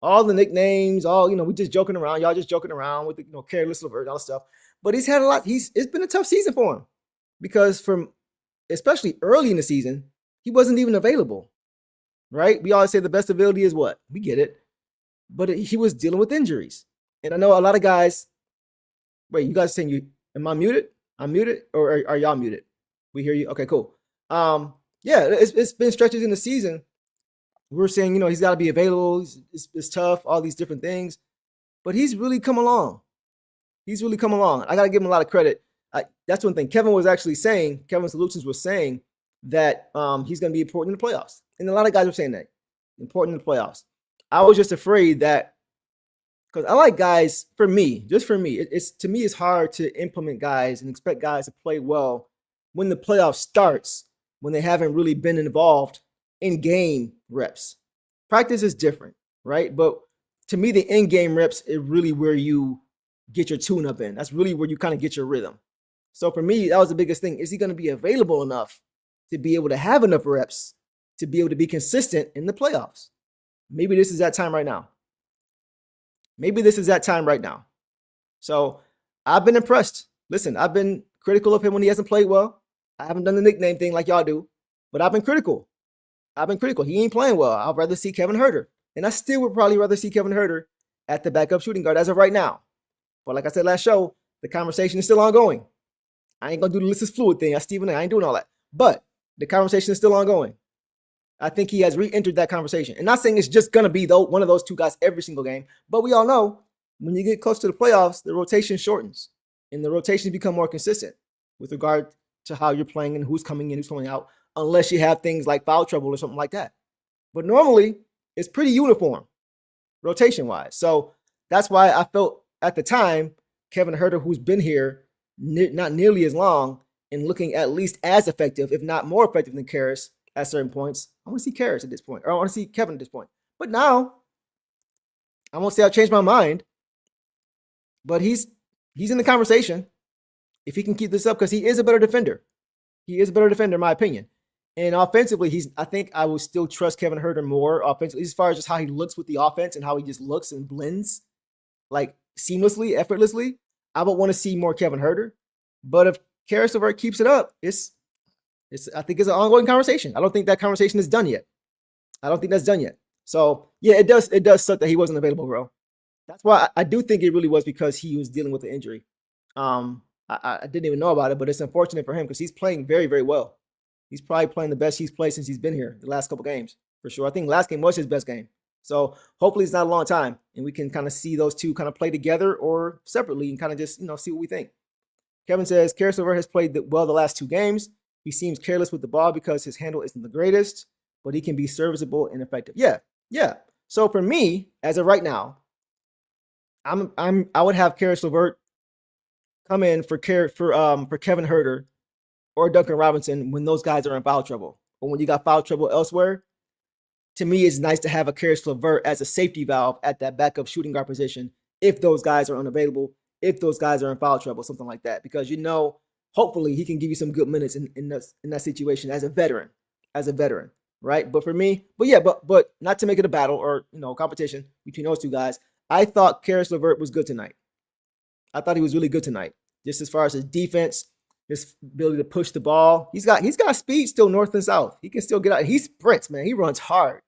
All the nicknames, we just joking around. Y'all just joking around with the Caris LeVert, all that stuff. But he's had a lot. It's been a tough season for him because especially early in the season, he wasn't even available. Right? We always say the best ability is what? We get it. But he was dealing with injuries. And I know a lot of guys, wait, you guys saying am I muted? I'm muted? Or are y'all muted? We hear you? Okay, cool. It's been stretches in the season. We're saying, he's got to be available. It's tough, all these different things. But he's really come along. He's really come along. I got to give him a lot of credit. That's one thing. Kevin Solutions was saying that he's going to be important in the playoffs. And a lot of guys were saying that. Important in the playoffs. I was just afraid that, because I like guys, to me, it's hard to implement guys and expect guys to play well when the playoff starts, when they haven't really been involved in game reps. Practice is different, right? But to me, the in-game reps is really where you get your tune-up in. That's really where you kind of get your rhythm. So for me, that was the biggest thing. Is he going to be available enough to be able to have enough reps to be able to be consistent in the playoffs? Maybe this is that time right now. So I've been impressed. Listen, I've been critical of him when he hasn't played well. I haven't done the nickname thing like y'all do, but I've been critical. He ain't playing well. I'd rather see Kevin Huerter. And I still would probably rather see Kevin Huerter at the backup shooting guard as of right now. But like I said last show, the conversation is still ongoing. I ain't going to do the list is fluid thing. I ain't doing all that. But the conversation is still ongoing. I think he has re-entered that conversation. And not saying it's just going to be one of those two guys every single game. But we all know when you get close to the playoffs, the rotation shortens. And the rotations become more consistent with regard to how you're playing and who's coming in, who's coming out, unless you have things like foul trouble or something like that. But normally, it's pretty uniform, rotation-wise. So that's why I felt at the time, Kevin Huerter, who's been here not nearly as long and looking at least as effective, if not more effective than Caris at certain points. I want to see Caris at this point, or I want to see Kevin at this point. But now, I won't say I've changed my mind, but he's in the conversation if he can keep this up because he is a better defender. He is a better defender, in my opinion. And offensively, I think I will still trust Kevin Huerter more offensively as far as just how he looks with the offense and how he just looks and blends like seamlessly, effortlessly. I would want to see more Kevin Huerter. But if Caris LeVert keeps it up, I think it's an ongoing conversation. I don't think that conversation is done yet. So yeah, it does suck that he wasn't available, bro. That's why I do think it really was because he was dealing with the injury. I didn't even know about it, but it's unfortunate for him because he's playing very, very well. He's probably playing the best he's played since he's been here the last couple games. for sure. I think last game was his best game. So hopefully it's not a long time and we can kind of see those two kind of play together or separately and kind of just, see what we think. Kevin says, Caris LeVert has played well the last 2 games. He seems careless with the ball because his handle isn't the greatest, but he can be serviceable and effective. Yeah. So for me, as of right now, I would have Caris LeVert come in for Kevin Huerter or Duncan Robinson when those guys are in foul trouble. But when you got foul trouble elsewhere, to me, it's nice to have a Caris LeVert as a safety valve at that backup shooting guard position if those guys are unavailable, if those guys are in foul trouble, something like that. Because hopefully he can give you some good minutes in that situation as a veteran, right? But for me, but not to make it a battle or competition between those two guys. I thought Caris LeVert was good tonight. I thought he was really good tonight, just as far as his defense, his ability to push the ball. He's got speed still north and south. He can still get out. He sprints, man. He runs hard.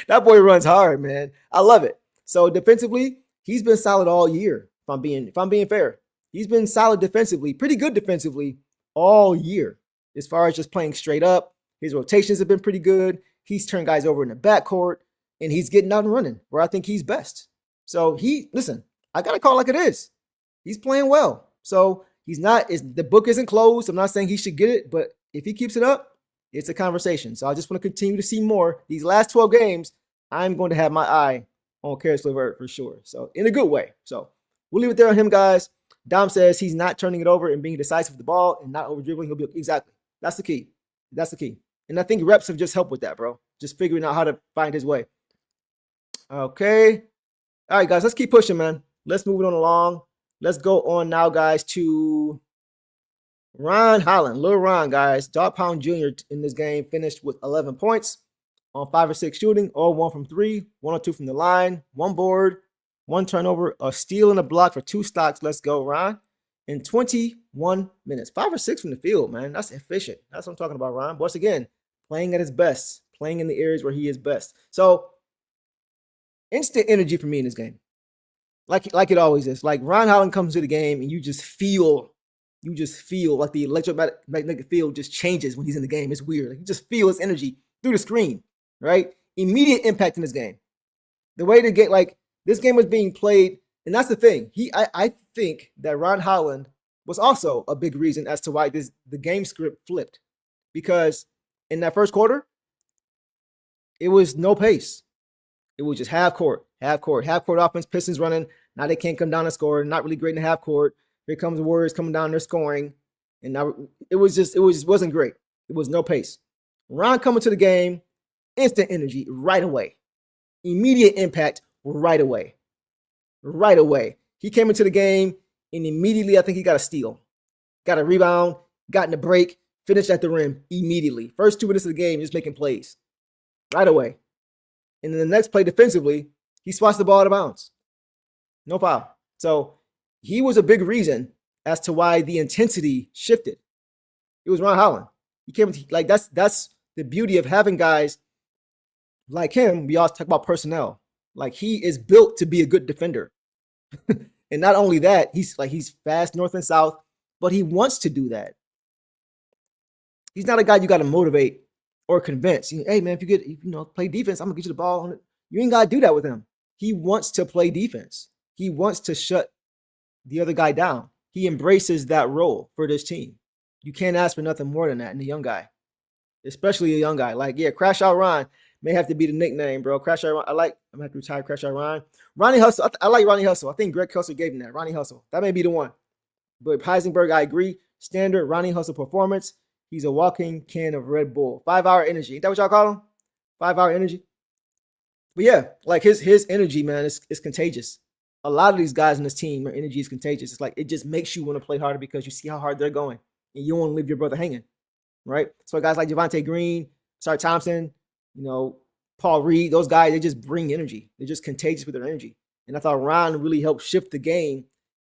That boy runs hard, man. I love it. So defensively, he's been solid all year. If I'm being fair, he's been solid defensively, pretty good defensively all year. As far as just playing straight up, his rotations have been pretty good. He's turned guys over in the backcourt, and he's getting out and running where I think he's best. So I got to call it like it is. He's playing well. So the book isn't closed. I'm not saying he should get it, but if he keeps it up, it's a conversation. So I just want to continue to see more. These last 12 games, I'm going to have my eye on Caris LeVert for sure. So in a good way. So we'll leave it there on him, guys. Dom says he's not turning it over and being decisive with the ball and not over dribbling. He'll be exactly. That's the key. And I think reps have just helped with that, bro. Just figuring out how to find his way. Okay. All right, guys, let's keep pushing, man. Let's move it on along. Let's go on now, guys, to Ron Holland. Lil Ron, guys. Dog Pound Jr. in this game finished with 11 points on 5 or 6 shooting, all 1 from 3, 1 or 2 from the line, 1 board, 1 turnover, a steal and a block for 2 stocks. Let's go, Ron. In 21 minutes. 5 or 6 from the field, man. That's efficient. That's what I'm talking about, Ron. Once again, playing at his best, playing in the areas where he is best. So, instant energy for me in this game. Like it always is. Like Ron Holland comes to the game and you just feel like the electromagnetic field just changes when he's in the game. It's weird. Like you just feel his energy through the screen, right? Immediate impact in this game. The way to get this game was being played, and that's the thing. I think that Ron Holland was also a big reason as to why the game script flipped. Because in that first quarter, it was no pace. It was just half court offense. Pistons running. Now they can't come down and score. Not really great in the half court. Here comes the Warriors coming down. They're scoring, and now it wasn't great. It was no pace. Ron coming to the game, instant energy right away, immediate impact right away. He came into the game and immediately I think he got a steal, got a rebound, got in the break, finished at the rim immediately. First 2 minutes of the game, just making plays right away. And then the next play defensively, he swats the ball out of bounds. No foul. So he was a big reason as to why the intensity shifted. It was Ron Holland. He came that's the beauty of having guys like him. We always talk about personnel. Like he is built to be a good defender. And not only that, he's fast north and south, but he wants to do that. He's not a guy you got to motivate or convince. Hey man, if you play defense, I'm gonna get you the ball on it. You ain't gotta do that with him. He wants to play defense. He wants to shut the other guy down. He embraces that role for this team. You can't ask for nothing more than that in a young guy, especially a young guy. Crash Out Ron may have to be the nickname, bro. Crash Out Ron. I'm gonna have to retire Crash Out Ron. Ronnie Hustle. I like Ronnie Hustle. I think Greg Hustle gave him that. Ronnie Hustle. That may be the one. But Heisenberg, I agree. Standard Ronnie Hustle performance. He's a walking can of Red Bull. 5-hour energy. Ain't that what y'all call him? 5-hour energy. But yeah, his energy, man, is contagious. A lot of these guys in this team, their energy is contagious. It's it just makes you want to play harder because you see how hard they're going. And you don't want to leave your brother hanging. Right? So guys like Javonte Green, Sark Thompson, Paul Reed, those guys, they just bring energy. They're just contagious with their energy. And I thought Ron really helped shift the game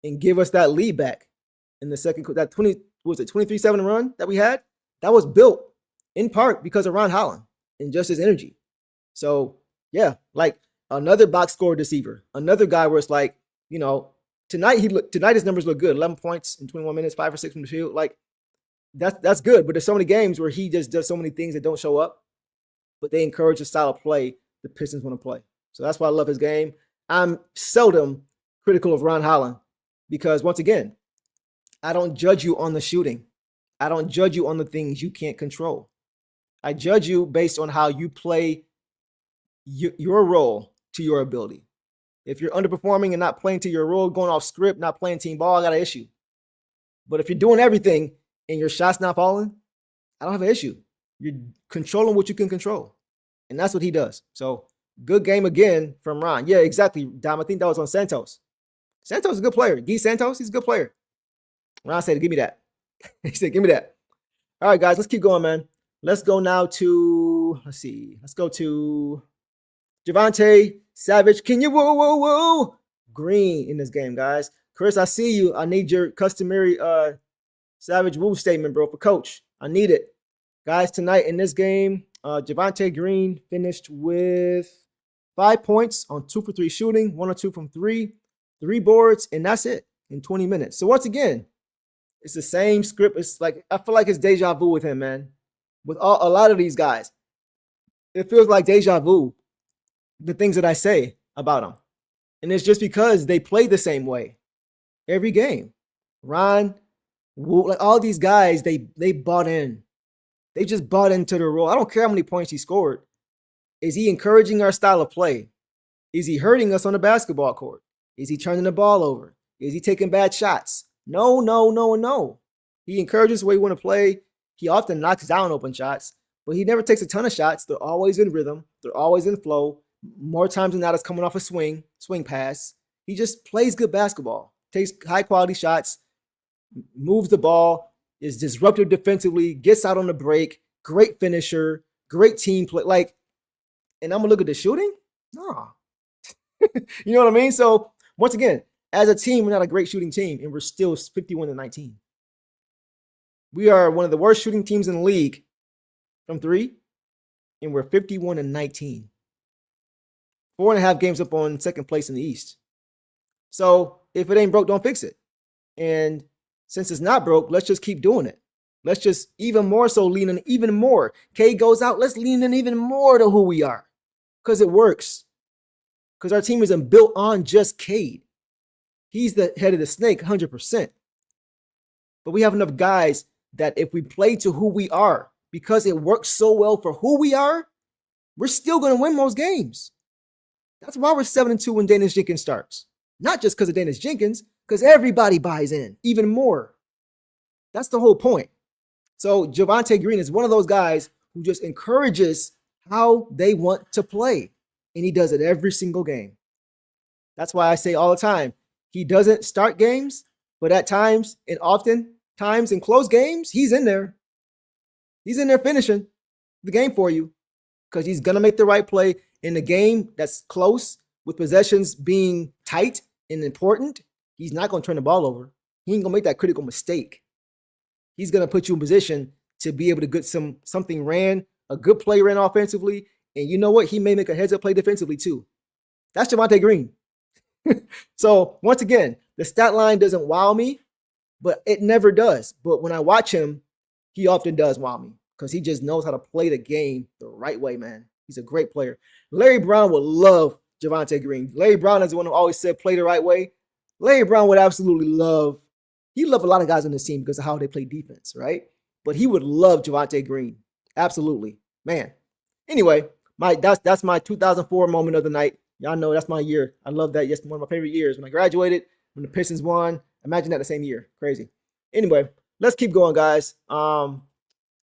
and give us that lead back in the second quarter. That 23-7 run that we had? That was built in part because of Ron Holland and just his energy. So, yeah, another box score deceiver. Another guy where it's tonight his numbers look good. 11 points in 21 minutes, 5 or 6 from the field. That's good. But there's so many games where he just does so many things that don't show up. but they encourage the style of play the Pistons want to play. So that's why I love his game. I'm seldom critical of Ron Holland because, once again, I don't judge you on the shooting. I don't judge you on the things you can't control. I judge you based on how you play your role to your ability. If you're underperforming and not playing to your role, going off script, not playing team ball, I got an issue. But if you're doing everything and your shot's not falling, I don't have an issue. You're controlling what you can control. And that's what he does. So good game again from Ron. Yeah, exactly, Dom. I think that was on Santos. Santos is a good player. Guy Santos, he's a good player. Ron said, give me that. He said, give me that. All right, guys, let's keep going, man. Let's go now to, let's go to Javonte Savage. Can you woo Green in this game, guys? Chris, I see you. I need your customary Savage woo statement, bro, for coach. I need it. Guys, tonight in this game, Javonte Green finished with 5 points on 2 for 3 shooting, 1 or 2 from 3, 3 boards, and that's it in 20 minutes. So once again, it's the same script. It's like, I feel like it's deja vu with him, man. With a lot of these guys, it feels like deja vu, the things that I say about them. And it's just because they play the same way every game. Ron, like all these guys, they bought in. They just bought into the role. I don't care how many points he scored. Is he encouraging our style of play? Is he hurting us on the basketball court? Is he turning the ball over? Is he taking bad shots? No. He encourages the way we want to play. He often knocks down open shots, but he never takes a ton of shots. They're always in rhythm. They're always in flow. More times than not, it's coming off a swing pass. He just plays good basketball, takes high-quality shots, moves the ball, is disruptive defensively, gets out on the break, great finisher, great team play. Like, and I'm going to look at the shooting? No. You know what I mean? So, once again, as a team, we're not a great shooting team, and we're still 51-19. We are one of the worst shooting teams in the league from 3, and we're 51-19. 4.5 games up on second place in the East. So if it ain't broke, don't fix it. And since it's not broke, let's just keep doing it. Let's just even more so lean in even more. K goes out, let's lean in even more to who we are because it works. Because our team isn't built on just Cade. He's the head of the snake 100%. But we have enough guys that if we play to who we are, because it works so well for who we are, we're still going to win most games. That's why we're 7-2 when Daniss Jenkins starts. Not just because of Daniss Jenkins, because everybody buys in even more. That's the whole point. So Javonte Green is one of those guys who just encourages how they want to play. And he does it every single game. That's why I say all the time, he doesn't start games, but at times and often times in close games, he's in there. He's in there finishing the game for you because he's going to make the right play in a game that's close with possessions being tight and important. He's not going to turn the ball over. He ain't going to make that critical mistake. He's going to put you in position to be able to get something ran, a good play ran offensively. And you know what? He may make a heads-up play defensively too. That's Javonte Green. So once again, the stat line doesn't wow me, but it never does. But when I watch him, he often does wow me because he just knows how to play the game the right way, man. He's a great player. Larry Brown would love Javonte Green. Larry Brown is the one who always said play the right way. Larry Brown would absolutely he'd love a lot of guys on this team because of how they play defense, right? But he would love Javonte Green. Absolutely. Man. Anyway, that's my 2004 moment of the night. Y'all know that's my year. I love that. Yes, one of my favorite years. When I graduated, when the Pistons won, imagine that the same year. Crazy. Anyway, let's keep going, guys.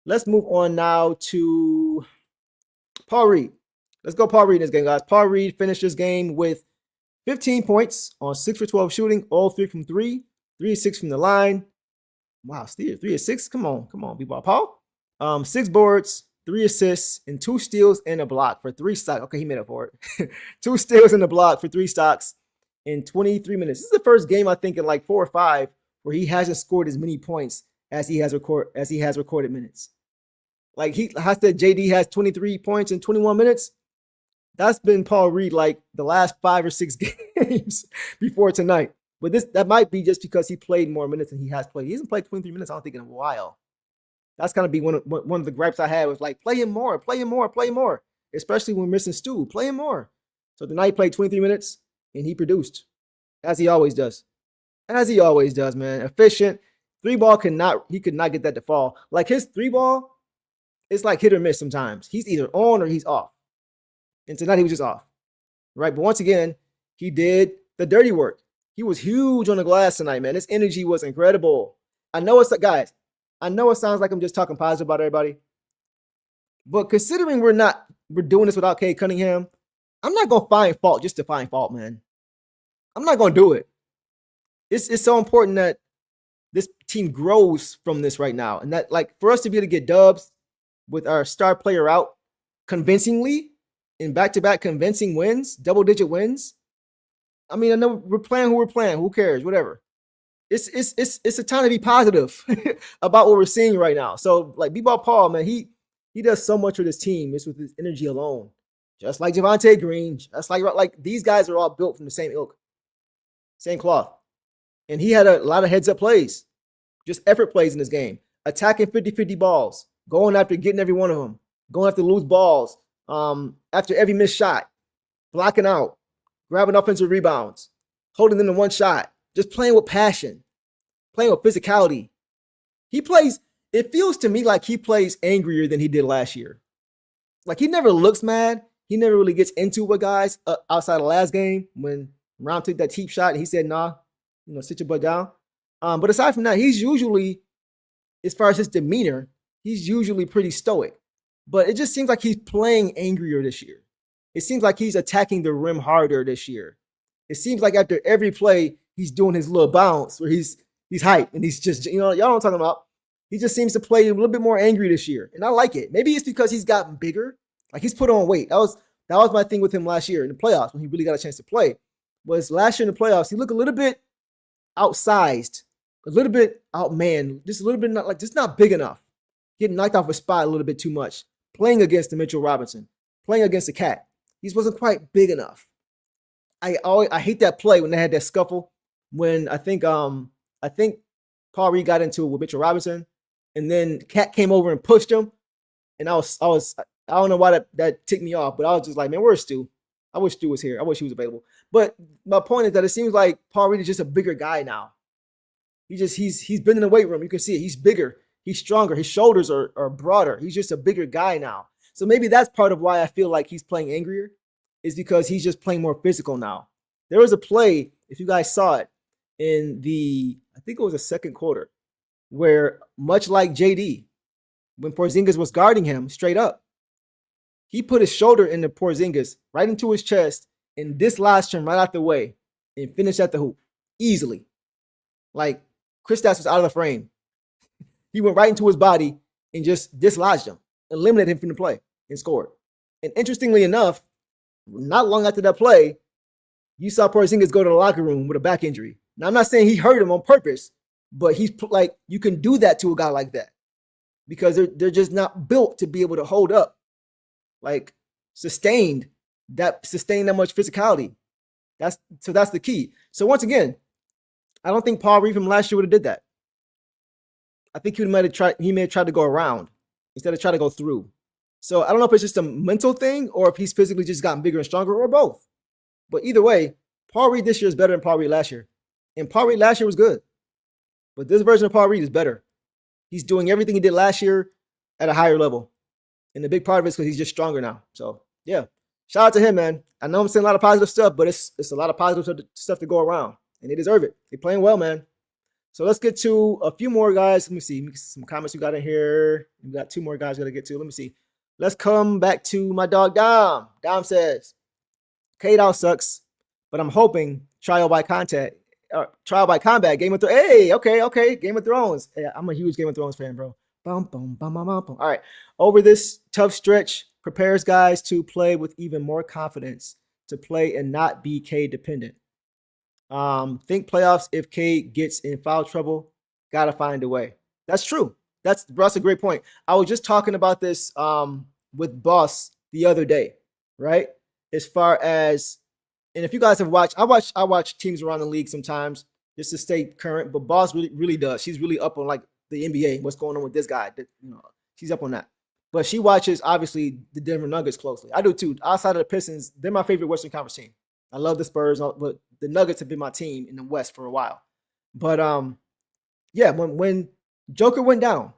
Let's move on now to Paul Reed. Let's go Paul Reed in this game, guys. Paul Reed finished this game with 15 points on 6 for 12 shooting, all 3 from 3, 3 of 6 from the line. Wow, Steve, 3 of 6. Come on, B-ball. Paul. 6 boards, 3 assists, and 2 steals and a block for 3 stocks. Okay, he made up for it. 2 steals and a block for 3 stocks in 23 minutes. This is the first game I think in like 4 or 5 where he hasn't scored as many points as he has recorded minutes. Like I said, JD has 23 points in 21 minutes. That's been Paul Reed like the last 5 or 6 games before tonight. But that might be just because he played more minutes than he has played. He hasn't played 23 minutes, I don't think, in a while. That's gonna be one of the gripes I had was like play him more, especially when we're missing Stu. Play him more. So tonight he played 23 minutes and he produced as he always does. As he always does, man. Efficient. Three ball he could not get that to fall. Like his three ball, it's like hit or miss sometimes. He's either on or he's off. And tonight he was just off. Right. But once again, he did the dirty work. He was huge on the glass tonight, man. His energy was incredible. I know it sounds like I'm just talking positive about everybody. But considering we're doing this without Cade Cunningham, I'm not gonna find fault just to find fault, man. I'm not gonna do it. It's so important that this team grows from this right now. And that, like, for us to be able to get dubs with our star player out convincingly in back-to-back convincing wins, double-digit wins. I mean, I know we're playing who we're playing. Who cares? Whatever. It's a time to be positive about what we're seeing right now. So, like, B-Ball Paul, man, he does so much for this team. It's with his energy alone. Just like Javonte Green, just like these guys are all built from the same ilk, same cloth. And he had a lot of heads-up plays, just effort plays in this game, attacking 50-50 balls, going after getting every one of them, going after loose balls, after every missed shot, blocking out, grabbing offensive rebounds, holding them to one shot, just playing with passion, playing with physicality. It feels to me like he plays angrier than he did last year. Like he never looks mad. He never really gets into it with guys outside of last game when Round took that cheap shot and he said, nah, sit your butt down. But aside from that, he's usually, as far as his demeanor, he's usually pretty stoic. But it just seems like he's playing angrier this year. It seems like he's attacking the rim harder this year. It seems like after every play, he's doing his little bounce where he's hyped and he's just, y'all know what I'm talking about. He just seems to play a little bit more angry this year. And I like it. Maybe it's because he's gotten bigger. Like he's put on weight. That was my thing with him last year in the playoffs when he really got a chance to play. Was last year in the playoffs, he looked a little bit outsized, a little bit outmanned, just a little bit not big enough. Getting knocked off a spot a little bit too much. Playing against the Mitchell Robinson, playing against the Cat. He wasn't quite big enough. I hate that play when they had that scuffle when I think Paul Reed got into it with Mitchell Robinson, and then Cat came over and pushed him, and I don't know why that ticked me off, but I was just like, man, where's Stu? I wish Stu was here. I wish he was available. But my point is that it seems like Paul Reed is just a bigger guy now. He's been in the weight room. You can see it. He's bigger. He's stronger. His shoulders are broader. He's just a bigger guy now. So maybe that's part of why I feel like he's playing angrier, is because he's just playing more physical now. There was a play, if you guys saw it, I think it was the second quarter, where much like JD, when Porzingis was guarding him straight up, he put his shoulder into Porzingis, right into his chest, and dislodged him right out the way and finished at the hoop easily. Like Kristaps was out of the frame. He went right into his body and just dislodged him, eliminated him from the play, and scored. And interestingly enough, not long after that play, you saw Porzingis go to the locker room with a back injury. Now, I'm not saying he hurt him on purpose, but he's like, you can do that to a guy like that because they're just not built to be able to hold up, like sustain that much physicality. That's the key. So once again, I don't think Paul Reed from last year would have did that. I think he may have tried to go around instead of try to go through. So I don't know if it's just a mental thing or if he's physically just gotten bigger and stronger or both. But either way, Paul Reed this year is better than Paul Reed last year. And Paul Reed last year was good. But this version of Paul Reed is better. He's doing everything he did last year at a higher level. And the big part of it is because he's just stronger now. So, yeah. Shout out to him, man. I know I'm saying a lot of positive stuff, but it's a lot of positive stuff to go around. And they deserve it. They're playing well, man. So let's get to a few more guys. Let me see. Some comments we got in here. We got two more guys we got to get to. Let me see. Let's come back to my dog, Dom. Dom says, Cade out sucks, but I'm hoping trial by combat, Game of Thrones. Hey, okay. Game of Thrones. Yeah, I'm a huge Game of Thrones fan, bro. Bum, bum, bum, bum, bum, bum. All right. Over this tough stretch, prepares guys to play with even more confidence, to play and not be Cade dependent. Think playoffs if Cade gets in foul trouble, gotta find a way. That's true. That's a great point. I was just talking about this with Boss the other day, right? As far as, and if you guys have watched, I watch teams around the league sometimes just to stay current, but Boss really does. She's really up on like the NBA, what's going on with this guy. She's up on that. But she watches, obviously, the Denver Nuggets closely. I do too. Outside of the Pistons, they're my favorite Western Conference team. I love the Spurs, but the Nuggets have been my team in the West for a while. But yeah, when Joker went down,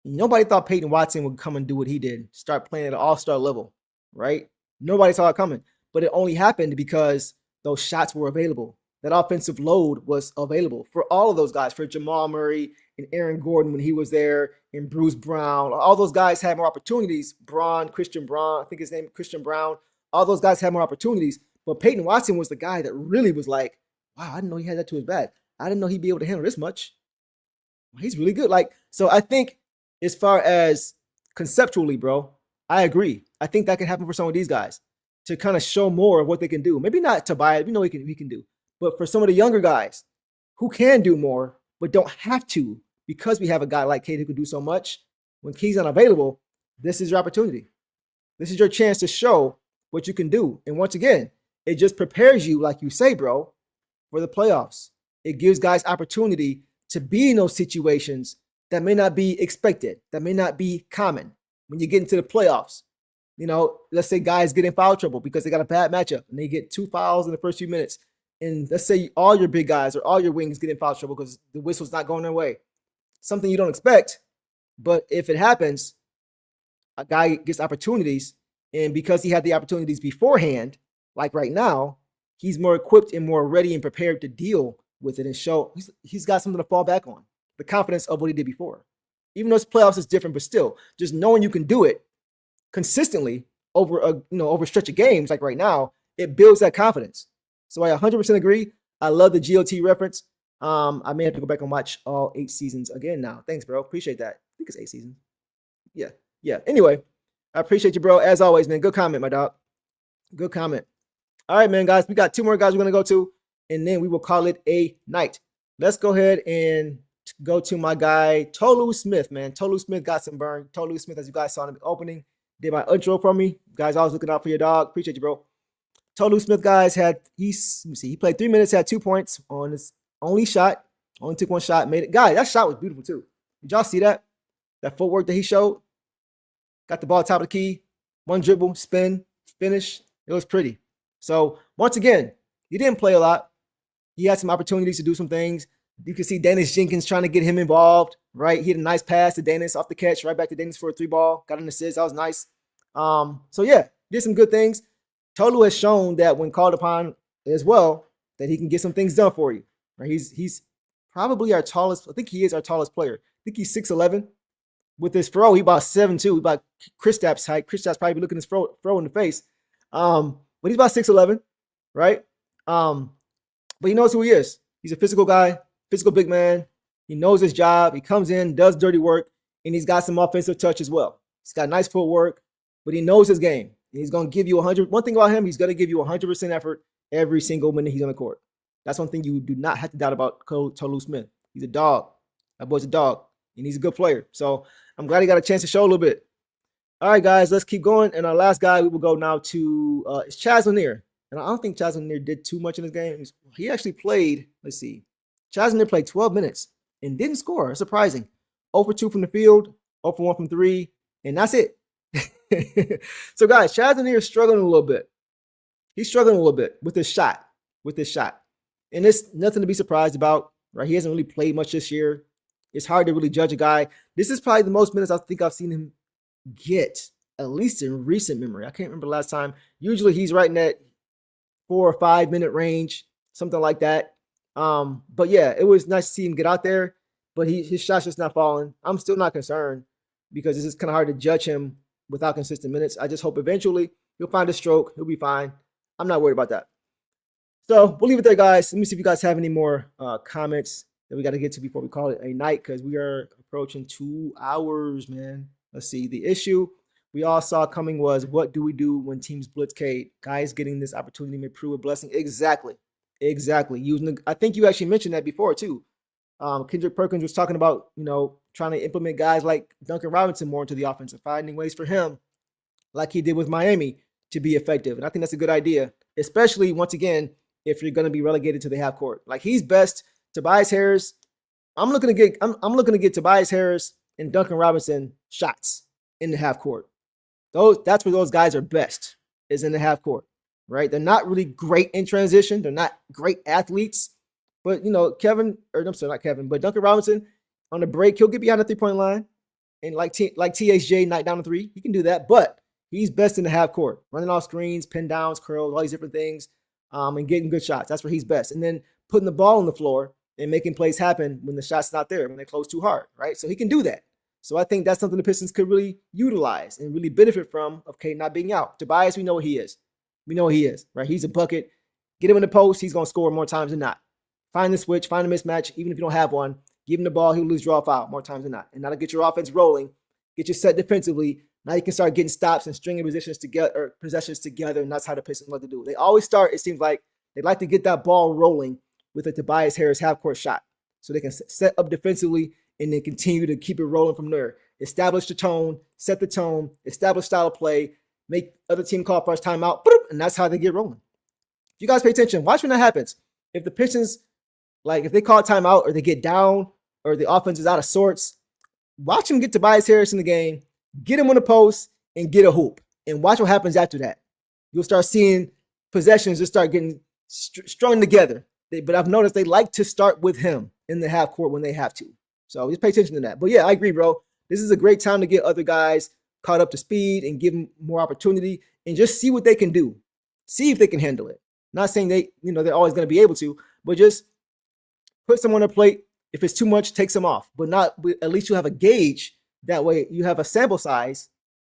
nobody thought Peyton Watson would come and do what he did, start playing at an all-star level, right? Nobody saw it coming. But it only happened because those shots were available. That offensive load was available for all of those guys, for Jamal Murray and Aaron Gordon when he was there, and Bruce Brown. All those guys had more opportunities. Christian Braun, I think his name is Christian Brown. All those guys had more opportunities. But Peyton Watson was the guy that really was like, wow, I didn't know he had that to his back. I didn't know he'd be able to handle this much. He's really good. So I think as far as conceptually, bro, I agree. I think that can happen for some of these guys to kind of show more of what they can do. Maybe not Tobias, we know he can do. But for some of the younger guys who can do more, but don't have to, because we have a guy like Cade who can do so much, when he's unavailable, this is your opportunity. This is your chance to show what you can do. And once again, it just prepares you, like you say, bro, for the playoffs. It gives guys opportunity to be in those situations that may not be expected, that may not be common when you get into the playoffs. Let's say guys get in foul trouble because they got a bad matchup and they get 2 fouls in the first few minutes. And let's say all your big guys or all your wings get in foul trouble because the whistle's not going their way. Something you don't expect, but if it happens, a guy gets opportunities, and because he had the opportunities beforehand, like right now, he's more equipped and more ready and prepared to deal with it and show he's got something to fall back on, the confidence of what he did before. Even though it's playoffs is different, but still, just knowing you can do it consistently over a stretch of games like right now, it builds that confidence. So I 100% agree. I love the GOT reference. I may have to go back and watch all 8 seasons again now. Thanks, bro. Appreciate that. I think it's 8 seasons. Yeah. Anyway, I appreciate you, bro. As always, man. Good comment, my dog. Good comment. All right, man, guys. We got 2 more guys we're going to go to, and then we will call it a night. Let's go ahead and go to my guy, Tolu Smith, man. Tolu Smith got some burn. Tolu Smith, as you guys saw in the opening, did my intro for me. You guys always looking out for your dog. Appreciate you, bro. Tolu Smith, guys, he played 3 minutes, had 2 points on his only shot. Only took 1 shot, made it. Guys, that shot was beautiful, too. Did y'all see that? That footwork that he showed? Got the ball top of the key. 1 dribble, spin, finish. It was pretty. So, once again, he didn't play a lot. He had some opportunities to do some things. You can see Daniss Jenkins trying to get him involved, right? He had a nice pass to Daniss off the catch, right back to Daniss for a 3-ball. Got an assist. That was nice. So, yeah, did some good things. Tolu has shown that when called upon as well, that he can get some things done for you. Right? He's probably our tallest. I think he is our tallest player. I think he's 6'11". With his throw, he about 7'2". He about Kristaps height. Kristaps probably looking his throw in the face. But he's about 6'11", right? But he knows who he is. He's a physical guy, physical big man. He knows his job. He comes in, does dirty work, and he's got some offensive touch as well. He's got nice footwork, but he knows his game. And he's going to give you 100. One thing about him, he's going to give you 100% effort every single minute he's on the court. That's one thing you do not have to doubt about Tolu Smith. He's a dog. That boy's a dog, and he's a good player. So I'm glad he got a chance to show a little bit. All right, guys, let's keep going. And our last guy, we will go now to it's Chaz Lanier. And I don't think Chaz Lanier did too much in this game. He actually played, let's see. Chaz Lanier played 12 minutes and didn't score. Surprising. 0 for 2 from the field, 0 for 1 from 3, and that's it. So, guys, Chaz Lanier is struggling a little bit. He's struggling a little bit with his shot. And it's nothing to be surprised about, right? He hasn't really played much this year. It's hard to really judge a guy. This is probably the most minutes I think I've seen him get, at least in recent memory. I can't remember the last time. Usually he's right in that 4 or 5 minute range, something like that. But yeah, it was nice to see him get out there, but his shot's just not falling. I'm still not concerned because this is kind of hard to judge him without consistent minutes. I just hope eventually he'll find a stroke. He'll be fine. I'm not worried about that. So we'll leave it there, guys. Let me see if you guys have any more comments that we got to get to before we call it a night, because we are approaching 2 hours, man. Let's see. The issue we all saw coming was, what do we do when teams blitz Cade? Guys getting this opportunity may prove a blessing. Exactly. I think you actually mentioned that before too. Kendrick Perkins was talking about, trying to implement guys like Duncan Robinson more into the offense and finding ways for him, like he did with Miami, to be effective. And I think that's a good idea, especially once again, if you're going to be relegated to the half court. Like, he's best. Tobias Harris, I'm looking to get Tobias Harris and Duncan Robinson shots in the half court. That's where those guys are best, is in the half court, right? They're not really great in transition. They're not great athletes, but Duncan Robinson on the break, he'll get behind the 3-point line and like THJ knock down the three. He can do that, but he's best in the half court, running off screens, pin downs, curls, all these different things, and getting good shots. That's where he's best. And then putting the ball on the floor and making plays happen when the shot's not there, when they close too hard, right? So he can do that. So I think that's something the Pistons could really utilize and really benefit from of Cade not being out. Tobias, we know what he is. We know what he is, right? He's a bucket. Get him in the post, he's going to score more times than not. Find the switch, find a mismatch, even if you don't have one. Give him the ball, he'll lose draw foul more times than not. And that'll get your offense rolling, get you set defensively. Now you can start getting stops and stringing possessions together, and that's how the Pistons like to do it. They always start, it seems like, they like to get that ball rolling with a Tobias Harris half-court shot so they can set up defensively and then continue to keep it rolling from there. Establish the tone, set the tone, establish style of play, make other team call first timeout, and that's how they get rolling. If you guys pay attention, watch when that happens. If the Pistons, if they call timeout or they get down or the offense is out of sorts, watch them get Tobias Harris in the game, get him on the post, and get a hoop. And watch what happens after that. You'll start seeing possessions just start getting strung together. But I've noticed they like to start with him in the half court when they have to. So just pay attention to that. But yeah, I agree, bro. This is a great time to get other guys caught up to speed and give them more opportunity and just see what they can do. See if they can handle it. Not saying they're always going to be able to, but just put someone on a plate. If it's too much, take some off. But at least you have a gauge. That way you have a sample size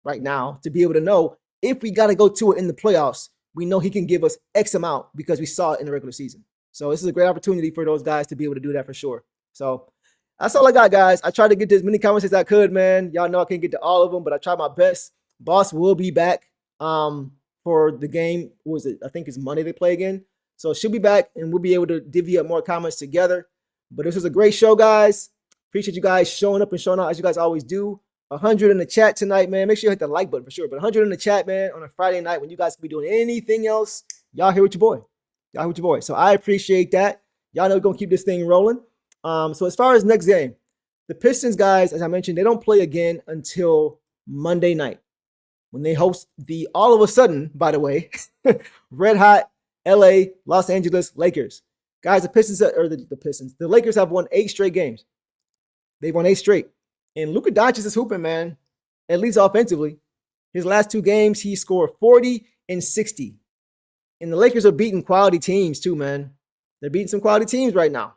right now to be able to know if we got to go to it in the playoffs, we know he can give us X amount because we saw it in the regular season. So this is a great opportunity for those guys to be able to do that for sure. So that's all I got, guys. I tried to get to as many comments as I could, man. Y'all know I can't get to all of them, but I tried my best. Boss will be back for the game. What was it? I think it's Monday they play again. So she'll be back, and we'll be able to divvy up more comments together. But this was a great show, guys. Appreciate you guys showing up and showing out as you guys always do. 100 in the chat tonight, man. Make sure you hit the like button for sure. But 100 in the chat, man, on a Friday night when you guys can be doing anything else. Y'all here with your boy. Y'all here with your boy. So I appreciate that. Y'all know we're going to keep this thing rolling. So as far as next game, the Pistons, guys, as I mentioned, they don't play again until Monday night when they host the all of a sudden, by the way, red hot LA, Los Angeles Lakers. Guys, the Lakers have won 8 straight games. They've won 8 straight. And Luka Doncic is hooping, man, at least offensively. His last 2 games, he scored 40 and 60. And the Lakers are beating quality teams too, man. They're beating some quality teams right now.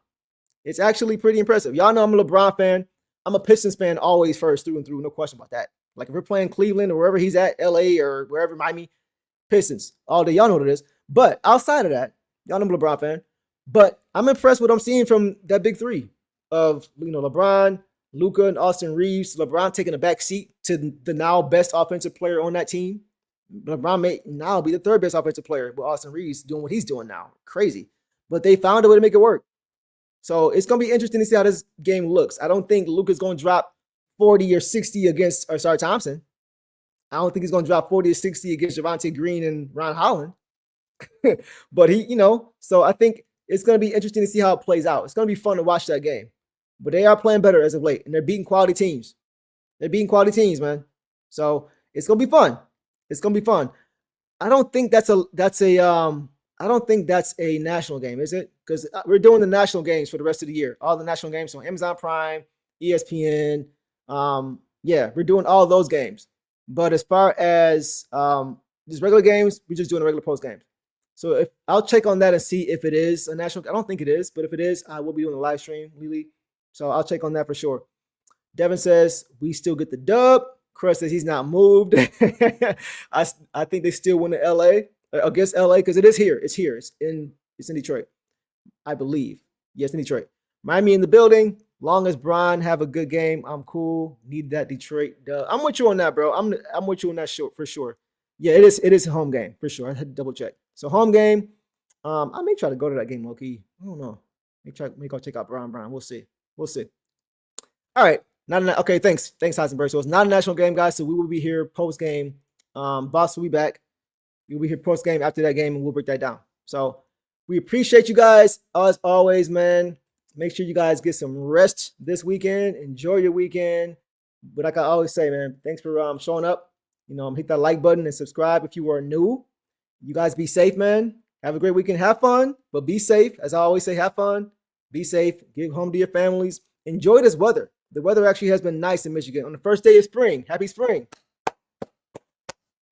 It's actually pretty impressive. Y'all know I'm a LeBron fan. I'm a Pistons fan always first through and through. No question about that. Like if we're playing Cleveland or wherever he's at, LA or wherever, Miami, Pistons all day. Y'all know what it is. But outside of that, y'all know I'm a LeBron fan. But I'm impressed with what I'm seeing from that big three of, LeBron, Luka, and Austin Reeves. LeBron taking a back seat to the now best offensive player on that team. LeBron may now be the 3rd best offensive player with Austin Reeves doing what he's doing now. Crazy. But they found a way to make it work. So it's going to be interesting to see how this game looks. I don't think Luka's going to drop 40 or 60 against Thompson. I don't think he's going to drop 40 or 60 against Javonte Green and Ron Holland. But so I think it's going to be interesting to see how it plays out. It's going to be fun to watch that game. But they are playing better as of late, and they're beating quality teams. They're beating quality teams, man. So it's going to be fun. It's going to be fun. I don't think that's a national game, is it? Because we're doing the national games for the rest of the year. All the national games on Amazon Prime, ESPN. We're doing all those games. But as far as just regular games, we're just doing the regular post games. So I'll check on that and see if it is a national. I don't think it is, but if it is, I will be doing a live stream, Lily. So I'll check on that for sure. Devin says we still get the dub. Chris says he's not moved. I think they still win the LA against LA because it is here. It's here. It's in Detroit, I believe. Yes, in Detroit. Miami in the building. Long as Bron have a good game, I'm cool. Need that Detroit dub. I'm with you on that, bro. I'm with you on that for sure. Yeah, it is a home game for sure. I had to double check. So home game. I may try to go to that game, low-key. I don't know. May go check out Brown. We'll see. All right. Okay, thanks, Heisenberg. So it's not a national game, guys. So we will be here post game. Boss will be back. We'll be here post game after that game, and we'll break that down. So we appreciate you guys as always, man. Make sure you guys get some rest this weekend. Enjoy your weekend. But like I always say, man, thanks for showing up. Hit that like button and subscribe if you are new. You guys be safe, man. Have a great weekend. Have fun, but be safe. As I always say, have fun. Be safe. Get home to your families. Enjoy this weather. The weather actually has been nice in Michigan on the first day of spring. Happy spring.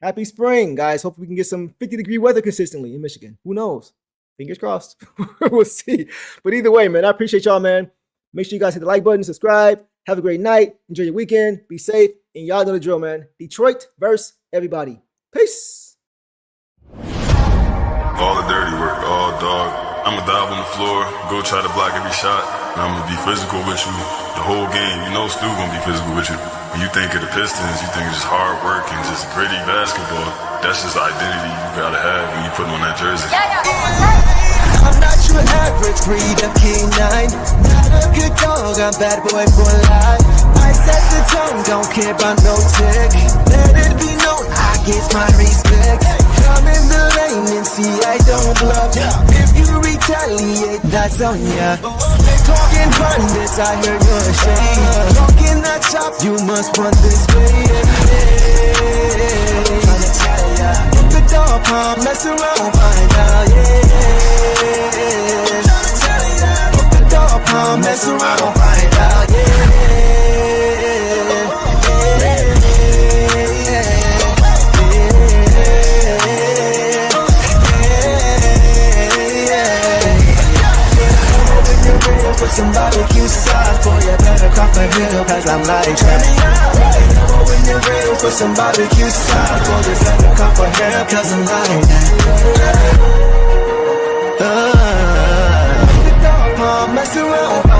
Happy spring, guys. Hopefully we can get some 50-degree weather consistently in Michigan. Who knows? Fingers crossed. We'll see. But either way, man, I appreciate y'all, man. Make sure you guys hit the like button, subscribe. Have a great night. Enjoy your weekend. Be safe. And y'all know the drill, man. Detroit versus everybody. Peace. All the dirty work, all dog. I'ma dive on the floor, go try to block every shot. And I'ma be physical with you the whole game. You know Stu gonna be physical with you. When you think of the Pistons, you think of just hard work and just gritty basketball. That's just the identity you gotta have when you put on that jersey. I'm not your average breed of canine. Not a good dog, I'm bad boy for life. I set the tone, don't care about no tick. Let it be known, I get my respect. Come in the lane and see I don't bluff. If you retaliate, that's on ya. Talking pundits, I hear you're ashamed. Talking that chop, you must run this way. If the dog palm, mess around, find out, If the dog palm, mess around, find out, Put some barbecue sauce, boy, you better cough a hill, cause I'm like that. When you're real, put some barbecue sauce, boy, you better cough a hill, cause I'm like that. Mess around.